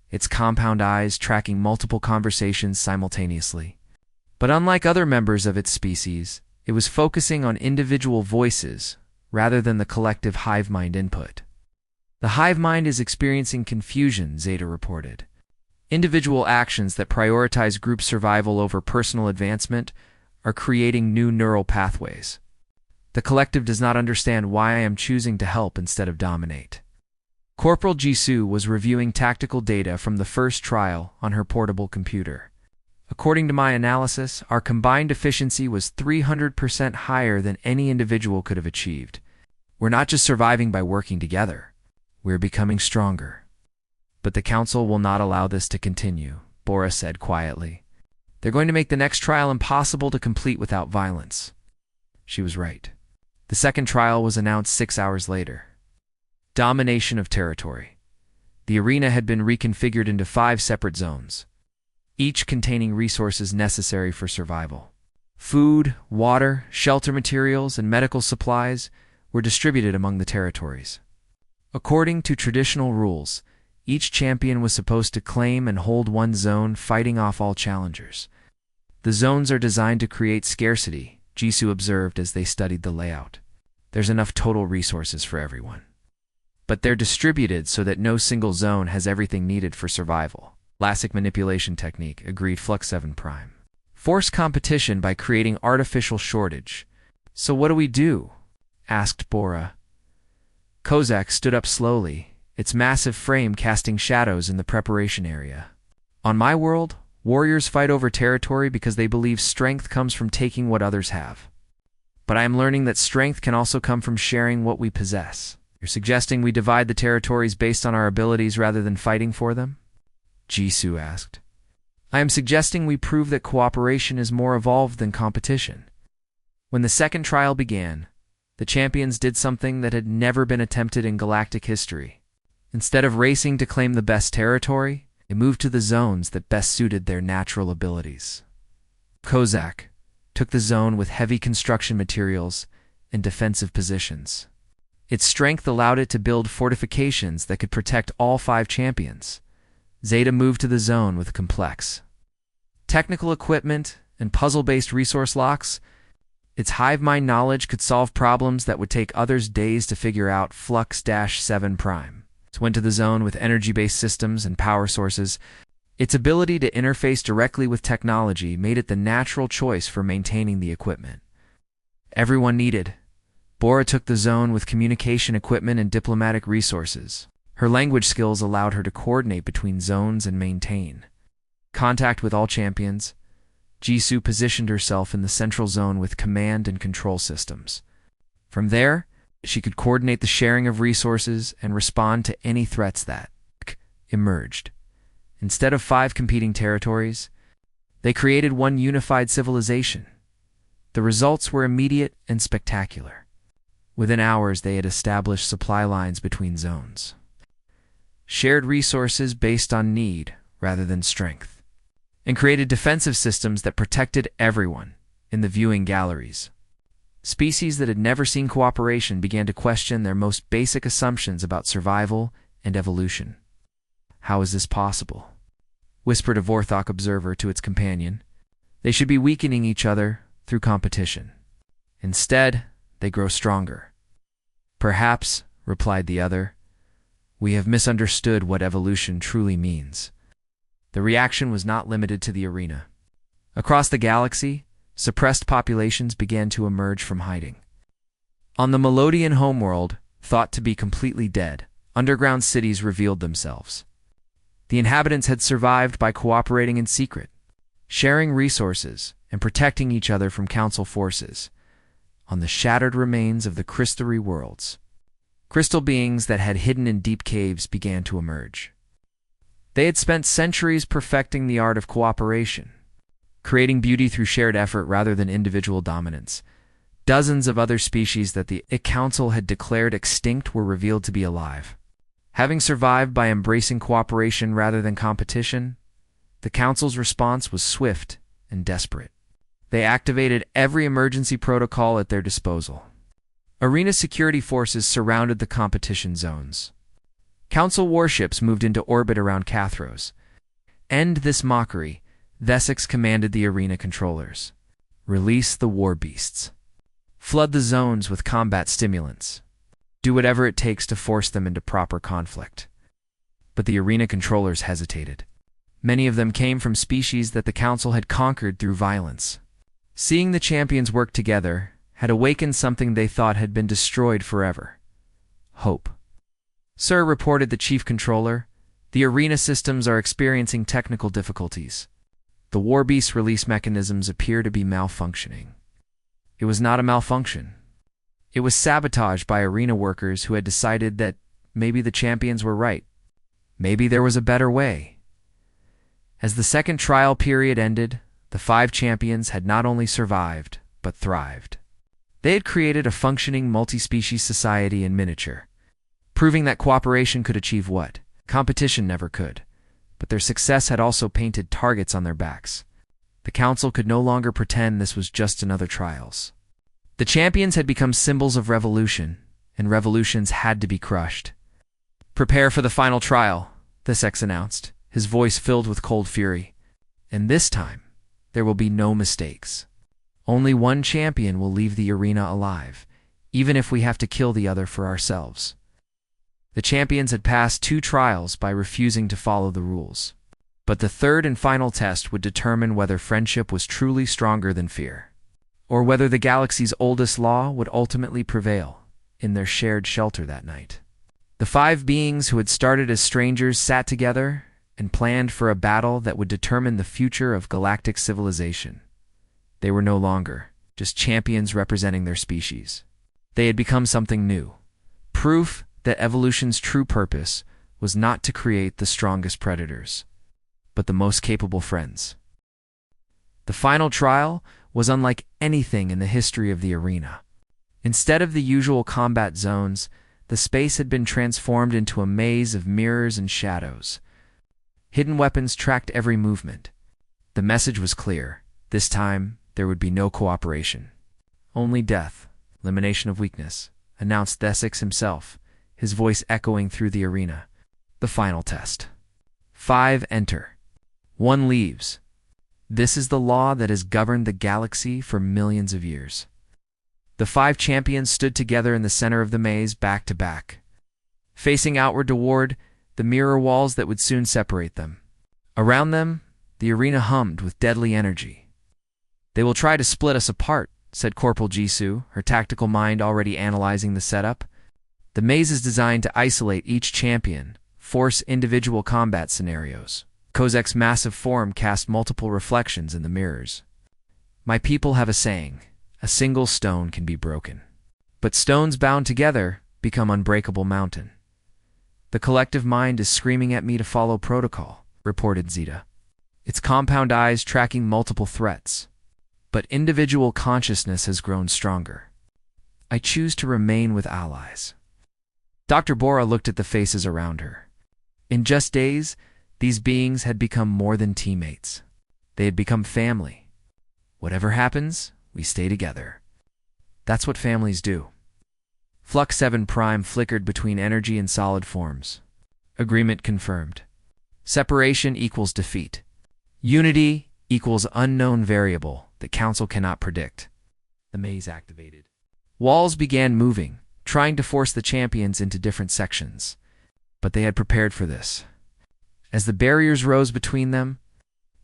its compound eyes tracking multiple conversations simultaneously. But unlike other members of its species, it was focusing on individual voices rather than the collective hive mind input. The hive mind is experiencing confusion, Zeta reported. Individual actions that prioritize group survival over personal advancement are creating new neural pathways. The collective does not understand why I am choosing to help instead of dominate. Corporal Jisoo was reviewing tactical data from the first trial on her portable computer. According to my analysis, our combined efficiency was 300% higher than any individual could have achieved. We're not just surviving by working together. We're becoming stronger. But the Council will not allow this to continue, Bora said quietly. They're going to make the next trial impossible to complete without violence. She was right. The second trial was announced 6 hours later. Domination of territory. The arena had been reconfigured into 5 separate zones, each containing resources necessary for survival. Food, water, shelter materials, and medical supplies were distributed among the territories. According to traditional rules, each champion was supposed to claim and hold one zone, fighting off all challengers. The zones are designed to create scarcity, Jisoo observed as they studied the layout. There's enough total resources for everyone. But they're distributed so that no single zone has everything needed for survival. Classic manipulation technique, agreed Flux 7 Prime. Force competition by creating artificial shortage. So what do we do? Asked Bora. Kozak stood up slowly, its massive frame casting shadows in the preparation area. On my world, warriors fight over territory because they believe strength comes from taking what others have. But I am learning that strength can also come from sharing what we possess. You're suggesting we divide the territories based on our abilities rather than fighting for them? Jisoo asked. I am suggesting we prove that cooperation is more evolved than competition. When the second trial began, the champions did something that had never been attempted in galactic history. Instead of racing to claim the best territory, they moved to the zones that best suited their natural abilities. Kozak took the zone with heavy construction materials and defensive positions. Its strength allowed it to build fortifications that could protect all 5 champions. Zeta moved to the zone with complex technical equipment and puzzle-based resource locks. Its hive mind knowledge could solve problems that would take others days to figure out. Flux 7 Prime went to the zone with energy-based systems and power sources. Its ability to interface directly with technology made it the natural choice for maintaining the equipment everyone needed. Bora took the zone with communication equipment and diplomatic resources. Her language skills allowed her to coordinate between zones and maintain contact with all champions. Jisoo positioned herself in the central zone with command and control systems. From there, she could coordinate the sharing of resources and respond to any threats that emerged. Instead of 5 competing territories, they created one unified civilization. The results were immediate and spectacular. Within hours, they had established supply lines between zones, shared resources based on need rather than strength, and created defensive systems that protected everyone in the viewing galleries. Species that had never seen cooperation began to question their most basic assumptions about survival and evolution. How is this possible? Whispered a Vorthok observer to its companion. They should be weakening each other through competition. Instead, they grow stronger. Perhaps, replied the other, we have misunderstood what evolution truly means. The reaction was not limited to the arena. Across the galaxy, suppressed populations began to emerge from hiding. On the Melodian homeworld, thought to be completely dead, underground cities revealed themselves. The inhabitants had survived by cooperating in secret, sharing resources, and protecting each other from council forces. On the shattered remains of the crystally worlds, crystal beings that had hidden in deep caves began to emerge. They had spent centuries perfecting the art of cooperation, creating beauty through shared effort rather than individual dominance. Dozens of other species that the Council had declared extinct were revealed to be alive. Having survived by embracing cooperation rather than competition, the Council's response was swift and desperate. They activated every emergency protocol at their disposal. Arena security forces surrounded the competition zones. Council warships moved into orbit around Cathros. End this mockery, Thesix commanded the arena controllers. Release the war beasts. Flood the zones with combat stimulants. Do whatever it takes to force them into proper conflict. But the arena controllers hesitated. Many of them came from species that the Council had conquered through violence. Seeing the champions work together had awakened something they thought had been destroyed forever. Hope. Sir, reported the chief controller, the arena systems are experiencing technical difficulties. The war beast release mechanisms appear to be malfunctioning. It was not a malfunction. It was sabotage by arena workers who had decided that maybe the champions were right. Maybe there was a better way. As the second trial period ended, the 5 champions had not only survived, but thrived. They had created a functioning multi-species society in miniature, proving that cooperation could achieve what competition never could. But their success had also painted targets on their backs. The Council could no longer pretend this was just another trials. The champions had become symbols of revolution, and revolutions had to be crushed. Prepare for the final trial, Thesix announced, his voice filled with cold fury. And this time, there will be no mistakes. Only one champion will leave the arena alive, even if we have to kill the other for ourselves. The champions had passed 2 trials by refusing to follow the rules. But the third and final test would determine whether friendship was truly stronger than fear, or whether the galaxy's oldest law would ultimately prevail in their shared shelter that night. The 5 beings who had started as strangers sat together and planned for a battle that would determine the future of galactic civilization. They were no longer just champions representing their species. They had become something new, proof that evolution's true purpose was not to create the strongest predators, but the most capable friends. The final trial was unlike anything in the history of the arena. Instead of the usual combat zones, the space had been transformed into a maze of mirrors and shadows. Hidden weapons tracked every movement. The message was clear. This time, there would be no cooperation. Only death, elimination of weakness, announced Thesix himself, his voice echoing through the arena. The final test. 5 enter. 1 leaves. This is the law that has governed the galaxy for millions of years. The 5 champions stood together in the center of the maze, back to back, facing outward toward the mirror walls that would soon separate them. Around them, the arena hummed with deadly energy. They will try to split us apart, said Corporal Jisoo, her tactical mind already analyzing the setup. The maze is designed to isolate each champion, force individual combat scenarios. Kozek's massive form cast multiple reflections in the mirrors. My people have a saying, a single stone can be broken, but stones bound together become unbreakable mountain. The collective mind is screaming at me to follow protocol, reported Zeta, its compound eyes tracking multiple threats. But individual consciousness has grown stronger. I choose to remain with allies. Dr. Bora looked at the faces around her. In just days, these beings had become more than teammates. They had become family. Whatever happens, we stay together. That's what families do. Flux 7 Prime flickered between energy and solid forms. Agreement confirmed. Separation equals defeat. Unity equals unknown variable that Council cannot predict. The maze activated. Walls began moving, trying to force the champions into different sections. But they had prepared for this. As the barriers rose between them,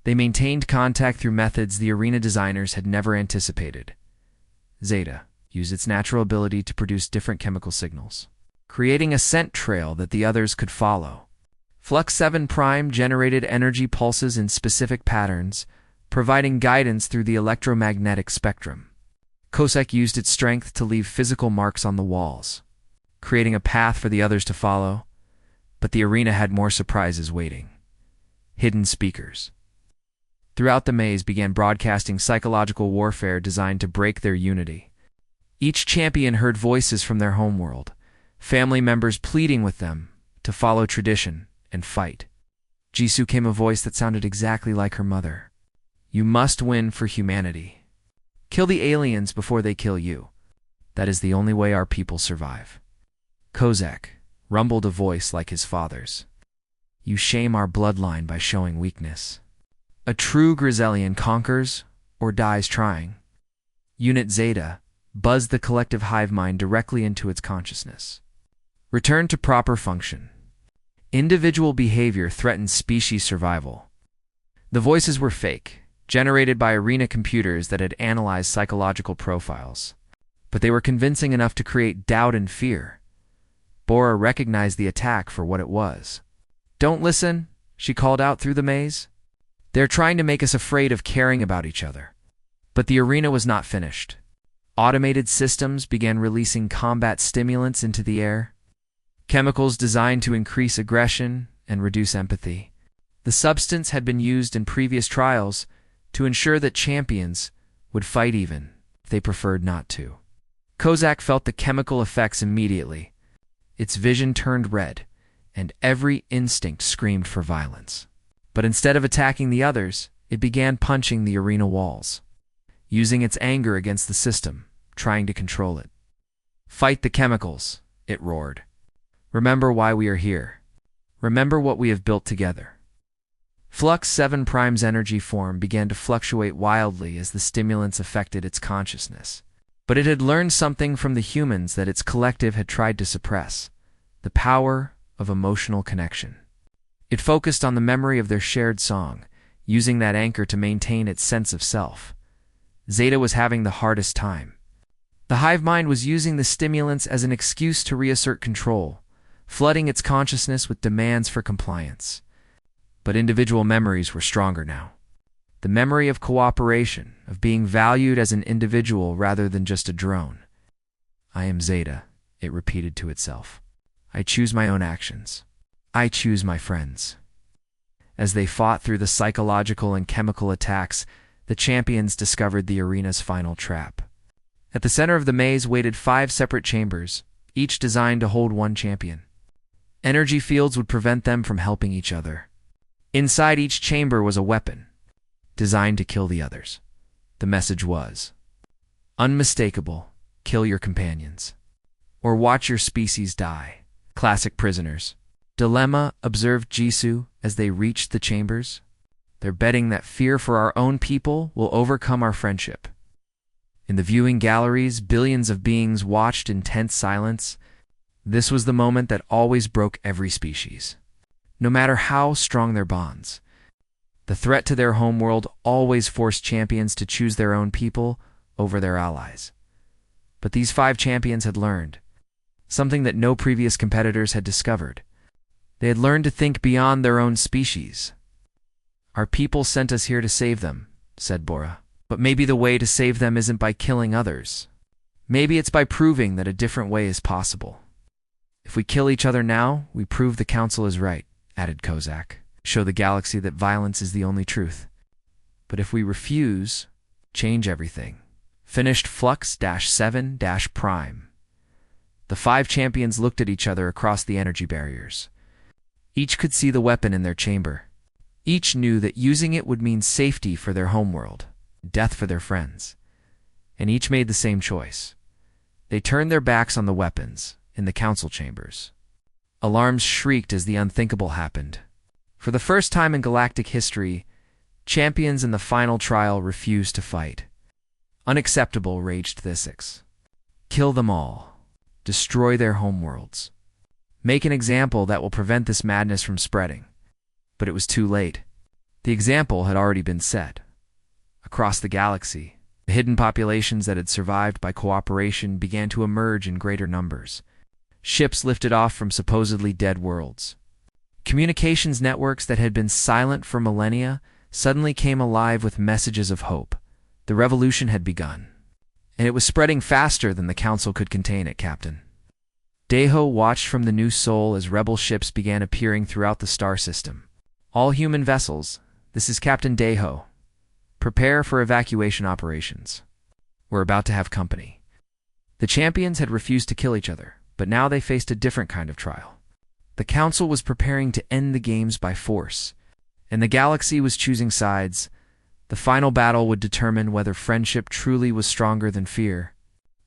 they maintained contact through methods the arena designers had never anticipated. Zeta used its natural ability to produce different chemical signals, creating a scent trail that the others could follow. Flux 7 Prime generated energy pulses in specific patterns, providing guidance through the electromagnetic spectrum. Kosek used its strength to leave physical marks on the walls, creating a path for the others to follow. But the arena had more surprises waiting. Hidden speakers throughout the maze began broadcasting psychological warfare designed to break their unity. Each champion heard voices from their homeworld, family members pleading with them to follow tradition and fight. Jisoo came a voice that sounded exactly like her mother. You must win for humanity. Kill the aliens before they kill you. That is the only way our people survive. Kozak rumbled a voice like his father's. You shame our bloodline by showing weakness. A true Grisellian conquers or dies trying. Unit Zeta buzzed the collective hive mind directly into its consciousness. Return to proper function. Individual behavior threatens species survival. The voices were fake, generated by arena computers that had analyzed psychological profiles. But they were convincing enough to create doubt and fear. Bora recognized the attack for what it was. Don't listen, she called out through the maze. They're trying to make us afraid of caring about each other. But the arena was not finished. Automated systems began releasing combat stimulants into the air. Chemicals designed to increase aggression and reduce empathy. The substance had been used in previous trials to ensure that champions would fight even if they preferred not to. Kozak felt the chemical effects immediately. Its vision turned red, and every instinct screamed for violence. But instead of attacking the others, it began punching the arena walls, using its anger against the system, trying to control it. Fight the chemicals, it roared. Remember why we are here. Remember what we have built together. Flux 7 Prime's energy form began to fluctuate wildly as the stimulants affected its consciousness. But it had learned something from the humans that its collective had tried to suppress: the power of emotional connection. It focused on the memory of their shared song, using that anchor to maintain its sense of self. Zeta was having the hardest time. The hive mind was using the stimulants as an excuse to reassert control, flooding its consciousness with demands for compliance. But individual memories were stronger now. The memory of cooperation, of being valued as an individual rather than just a drone. I am Zeta, it repeated to itself. I choose my own actions. I choose my friends. As they fought through the psychological and chemical attacks, the champions discovered the arena's final trap. At the center of the maze waited 5 separate chambers, each designed to hold one champion. Energy fields would prevent them from helping each other. Inside each chamber was a weapon, designed to kill the others. The message was unmistakable: kill your companions, or watch your species die. Classic prisoners. Dilemma, observed Jisoo as they reached the chambers. They're betting that fear for our own people will overcome our friendship. In the viewing galleries, billions of beings watched in tense silence. This was the moment that always broke every species, no matter how strong their bonds. The threat to their homeworld always forced champions to choose their own people over their allies. But these 5 champions had learned something that no previous competitors had discovered. They had learned to think beyond their own species. Our people sent us here to save them, said Bora. But maybe the way to save them isn't by killing others. Maybe it's by proving that a different way is possible. If we kill each other now, we prove the council is right, added Kozak. Show the galaxy that violence is the only truth. But if we refuse, change everything. Finished Flux-7-Prime. The 5 champions looked at each other across the energy barriers. Each could see the weapon in their chamber. Each knew that using it would mean safety for their homeworld, death for their friends. And each made the same choice. They turned their backs on the weapons in the council chambers. Alarms shrieked as the unthinkable happened. For the first time in galactic history, champions in the final trial refused to fight. Unacceptable, raged Thisix. Kill them all. Destroy their homeworlds. Make an example that will prevent this madness from spreading. But it was too late. The example had already been set. Across the galaxy, the hidden populations that had survived by cooperation began to emerge in greater numbers. Ships lifted off from supposedly dead worlds. Communications networks that had been silent for millennia suddenly came alive with messages of hope. The revolution had begun. And it was spreading faster than the council could contain it, Captain. Daeho watched from the new Sol as rebel ships began appearing throughout the star system. All human vessels, this is Captain Daeho. Prepare for evacuation operations. We're about to have company. The champions had refused to kill each other, but now they faced a different kind of trial. The Council was preparing to end the games by force, and the galaxy was choosing sides. The final battle would determine whether friendship truly was stronger than fear,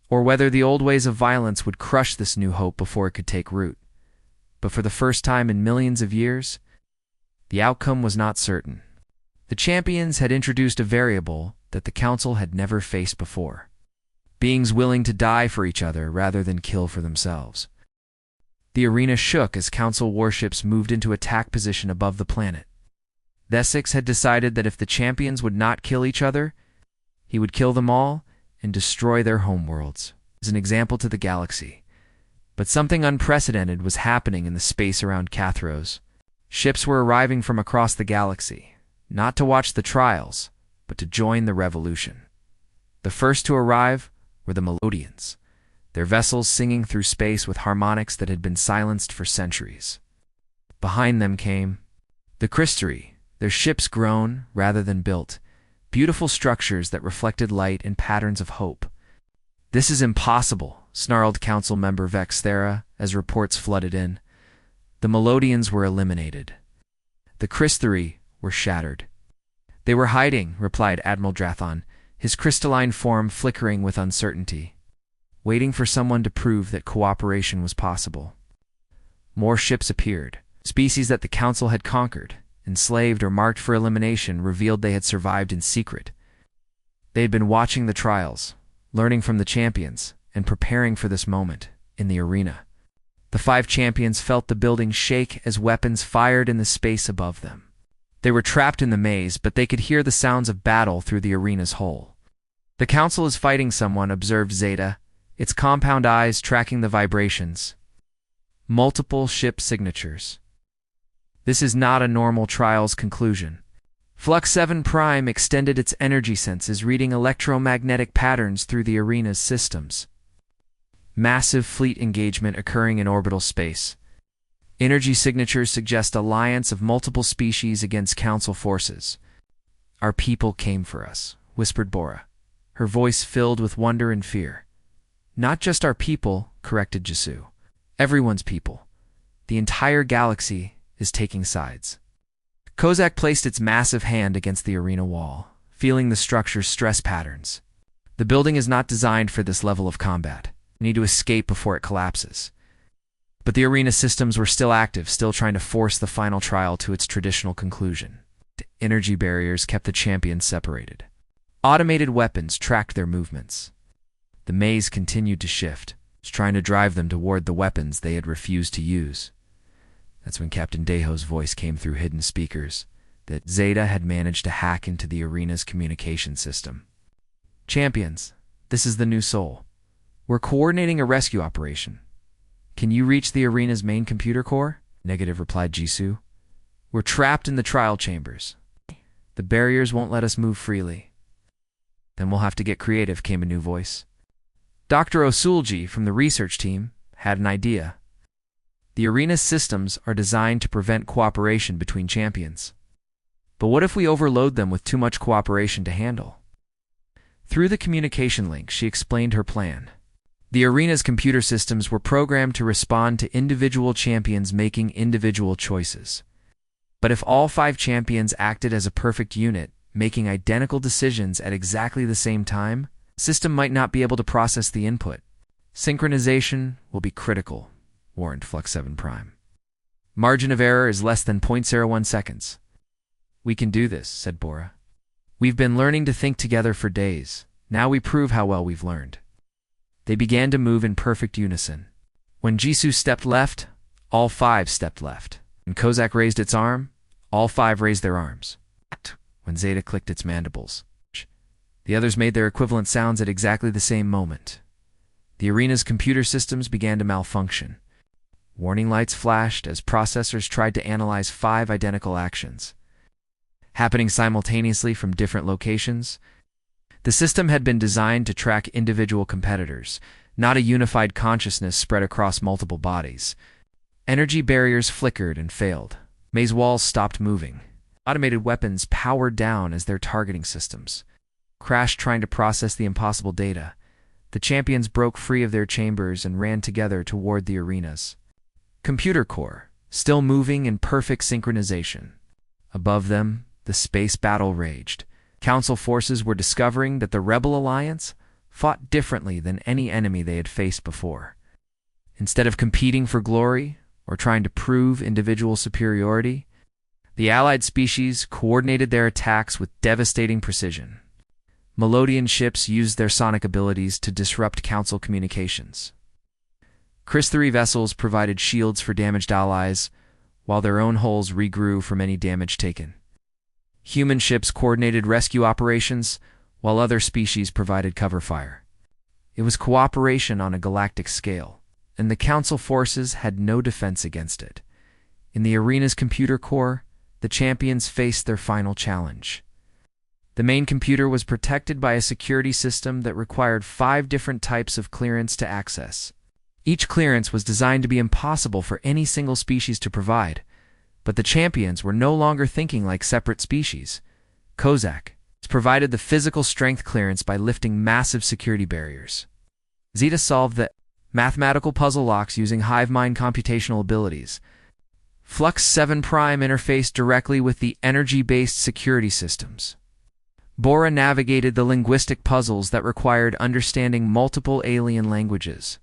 or whether the old ways of violence would crush this new hope before it could take root. But for the first time in millions of years, the outcome was not certain. The champions had introduced a variable that the Council had never faced before: beings willing to die for each other rather than kill for themselves. The arena shook as Council warships moved into attack position above the planet. Thesix had decided that if the champions would not kill each other, he would kill them all and destroy their homeworlds. As an example to the galaxy. But something unprecedented was happening in the space around Cathros. Ships were arriving from across the galaxy, not to watch the trials, but to join the revolution. The first to arrive were the Melodians, their vessels singing through space with harmonics that had been silenced for centuries. Behind them came the Crysteri, their ships grown rather than built, beautiful structures that reflected light and patterns of hope. "This is impossible," snarled Council member Vexthera as reports flooded in. The Melodians were eliminated. The Crysteri were shattered. "They were hiding," replied Admiral Drathon, his crystalline form flickering with uncertainty, waiting for someone to prove that cooperation was possible. More ships appeared. Species that the Council had conquered, enslaved, or marked for elimination revealed they had survived in secret. They had been watching the trials, learning from the champions, and preparing for this moment in the arena. The 5 champions felt the building shake as weapons fired in the space above them. They were trapped in the maze, but they could hear the sounds of battle through the arena's hull. "The Council is fighting someone," observed Zeta, its compound eyes tracking the vibrations. Multiple ship signatures. This is not a normal trial's conclusion. Flux 7 Prime extended its energy senses, reading electromagnetic patterns through the arena's systems. Massive fleet engagement occurring in orbital space. Energy signatures suggest alliance of multiple species against Council forces. "Our people came for us," whispered Bora, her voice filled with wonder and fear. "Not just our people," corrected Jisu. "Everyone's people. The entire galaxy is taking sides." Kozak placed its massive hand against the arena wall, feeling the structure's stress patterns. "The building is not designed for this level of combat. We need to escape before it collapses." But the arena systems were still active, still trying to force the final trial to its traditional conclusion. Energy barriers kept the champions separated. Automated weapons tracked their movements. The maze continued to shift, trying to drive them toward the weapons they had refused to use. That's when Captain Deho's voice came through hidden speakers that Zeta had managed to hack into the arena's communication system. "Champions, this is the new Soul. We're coordinating a rescue operation. Can you reach the arena's main computer core?" "Negative," replied Jisoo. "We're trapped in the trial chambers. The barriers won't let us move freely." "Then we'll have to get creative," came a new voice. Dr. Osulji from the research team had an idea. "The arena's systems are designed to prevent cooperation between champions. But what if we overload them with too much cooperation to handle?" Through the communication link, she explained her plan. The arena's computer systems were programmed to respond to individual champions making individual choices. But if all 5 champions acted as a perfect unit, making identical decisions at exactly the same time, the system might not be able to process the input. "Synchronization will be critical," warned Flux 7 Prime. "Margin of error is less than 0.01 seconds. "We can do this," said Bora. "We've been learning to think together for days. Now we prove how well we've learned." They began to move in perfect unison. When Jisoo stepped left, all 5 stepped left. When Kozak raised its arm, all 5 raised their arms. When Zeta clicked its mandibles, the others made their equivalent sounds at exactly the same moment. The arena's computer systems began to malfunction. Warning lights flashed as processors tried to analyze 5 identical actions, happening simultaneously from different locations. The system had been designed to track individual competitors, not a unified consciousness spread across multiple bodies. Energy barriers flickered and failed. Maze walls stopped moving. Automated weapons powered down as their targeting systems crashed trying to process the impossible data. The champions broke free of their chambers and ran together toward the arenas. Computer core, still moving in perfect synchronization. Above them, the space battle raged. Council forces were discovering that the Rebel Alliance fought differently than any enemy they had faced before. Instead of competing for glory or trying to prove individual superiority, the allied species coordinated their attacks with devastating precision. Melodian ships used their sonic abilities to disrupt Council communications. Chris-3 vessels provided shields for damaged allies, while their own hulls regrew from any damage taken. Human ships coordinated rescue operations, while other species provided cover fire. It was cooperation on a galactic scale, and the Council forces had no defense against it. In the arena's computer core, the champions faced their final challenge. The main computer was protected by a security system that required 5 different types of clearance to access. Each clearance was designed to be impossible for any single species to provide, but the champions were no longer thinking like separate species. Kozak provided the physical strength clearance by lifting massive security barriers. Zeta solved the mathematical puzzle locks using hive mind computational abilities. Flux 7' interfaced directly with the energy-based security systems. Bora navigated the linguistic puzzles that required understanding multiple alien languages.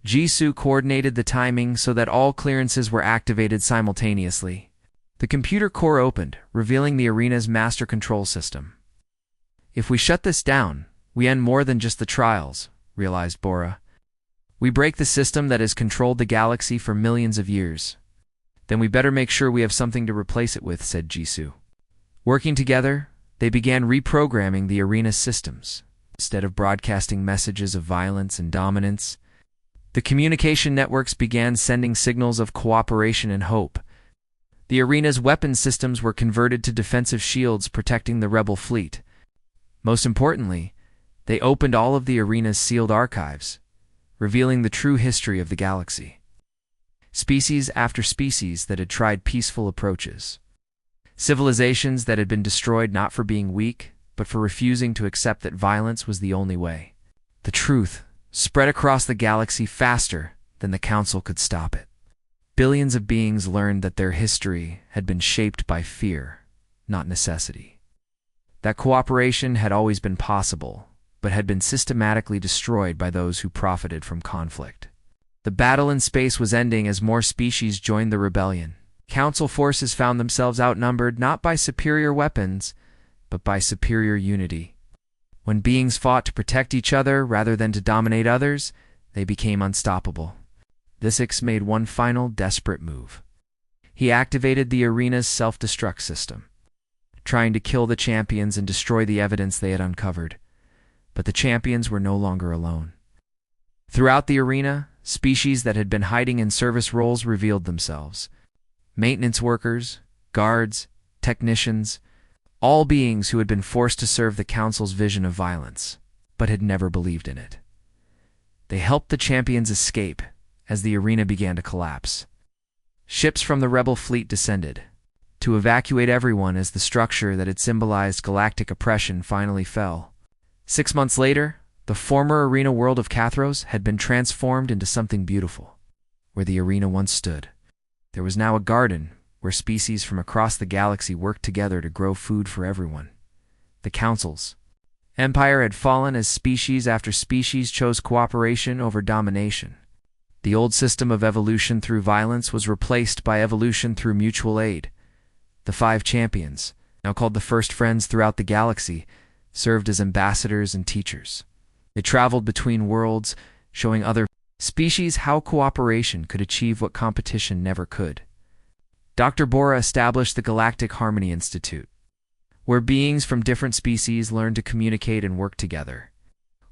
Jisoo coordinated the timing so that all clearances were activated simultaneously. The computer core opened, revealing the arena's master control system. If we shut this down, we end more than just the trials, realized Bora. We break the system that has controlled the galaxy for millions of years. Then we better make sure we have something to replace it with, said Jisoo. Working together, they began reprogramming the arena's systems. Instead of broadcasting messages of violence and dominance, the communication networks began sending signals of cooperation and hope. The arena's weapon systems were converted to defensive shields protecting the rebel fleet. Most importantly, they opened all of the arena's sealed archives, revealing the true history of the galaxy. Species after species that had tried peaceful approaches. Civilizations that had been destroyed not for being weak, but for refusing to accept that violence was the only way. The truth spread across the galaxy faster than the Council could stop it. Billions of beings learned that their history had been shaped by fear, not necessity. That cooperation had always been possible, but had been systematically destroyed by those who profited from conflict. The battle in space was ending as more species joined the rebellion. Council forces found themselves outnumbered not by superior weapons, but by superior unity. When beings fought to protect each other rather than to dominate others, they became unstoppable. This Ix made one final desperate move. He activated the arena's self-destruct system, trying to kill the champions and destroy the evidence they had uncovered. But the champions were no longer alone. Throughout the arena, species that had been hiding in service roles revealed themselves. Maintenance workers, guards, technicians, all beings who had been forced to serve the Council's vision of violence, but had never believed in it. They helped the champions escape as the arena began to collapse. Ships from the rebel fleet descended to evacuate everyone as the structure that had symbolized galactic oppression finally fell. 6 months later, the former arena world of Kathros had been transformed into something beautiful. Where the arena once stood, there was now a garden where species from across the galaxy worked together to grow food for everyone. The Council's empire had fallen as species after species chose cooperation over domination. The old system of evolution through violence was replaced by evolution through mutual aid. The 5 champions, now called the First Friends throughout the galaxy, served as ambassadors and teachers. They traveled between worlds, showing other species how cooperation could achieve what competition never could. Dr. Bora established the Galactic Harmony Institute, where beings from different species learned to communicate and work together.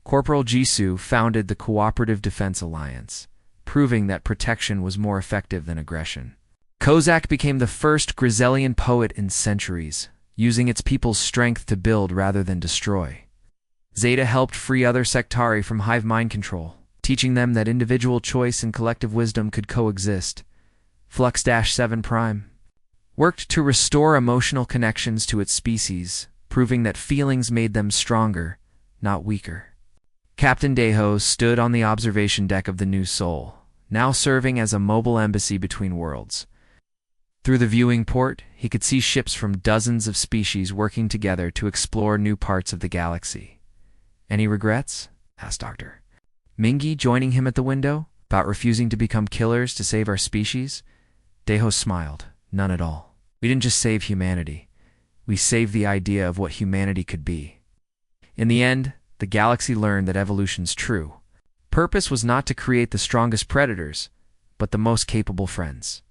Corporal Jisoo founded the Cooperative Defense Alliance, proving that protection was more effective than aggression. Kozak became the first Grisellian poet in centuries, using its people's strength to build rather than destroy. Zeta helped free other Sectari from hive mind control, teaching them that individual choice and collective wisdom could coexist. Flux-7' worked to restore emotional connections to its species, proving that feelings made them stronger, not weaker. Captain Deho stood on the observation deck of the New Sol, now serving as a mobile embassy between worlds. Through the viewing port, he could see ships from dozens of species working together to explore new parts of the galaxy. "Any regrets?" asked Dr. Mingy, joining him at the window, "about refusing to become killers to save our species?" Deho smiled. "None at all. We didn't just save humanity. We saved the idea of what humanity could be." In the end, the galaxy learned that evolution's true. Purpose was not to create the strongest predators, but the most capable friends.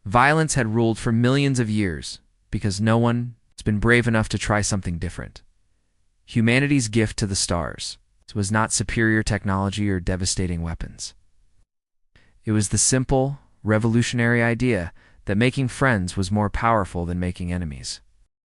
Violence had ruled for millions of years because no one has been brave enough to try something different. Humanity's gift to the stars was not superior technology or devastating weapons. It was the simple, revolutionary idea that making friends was more powerful than making enemies.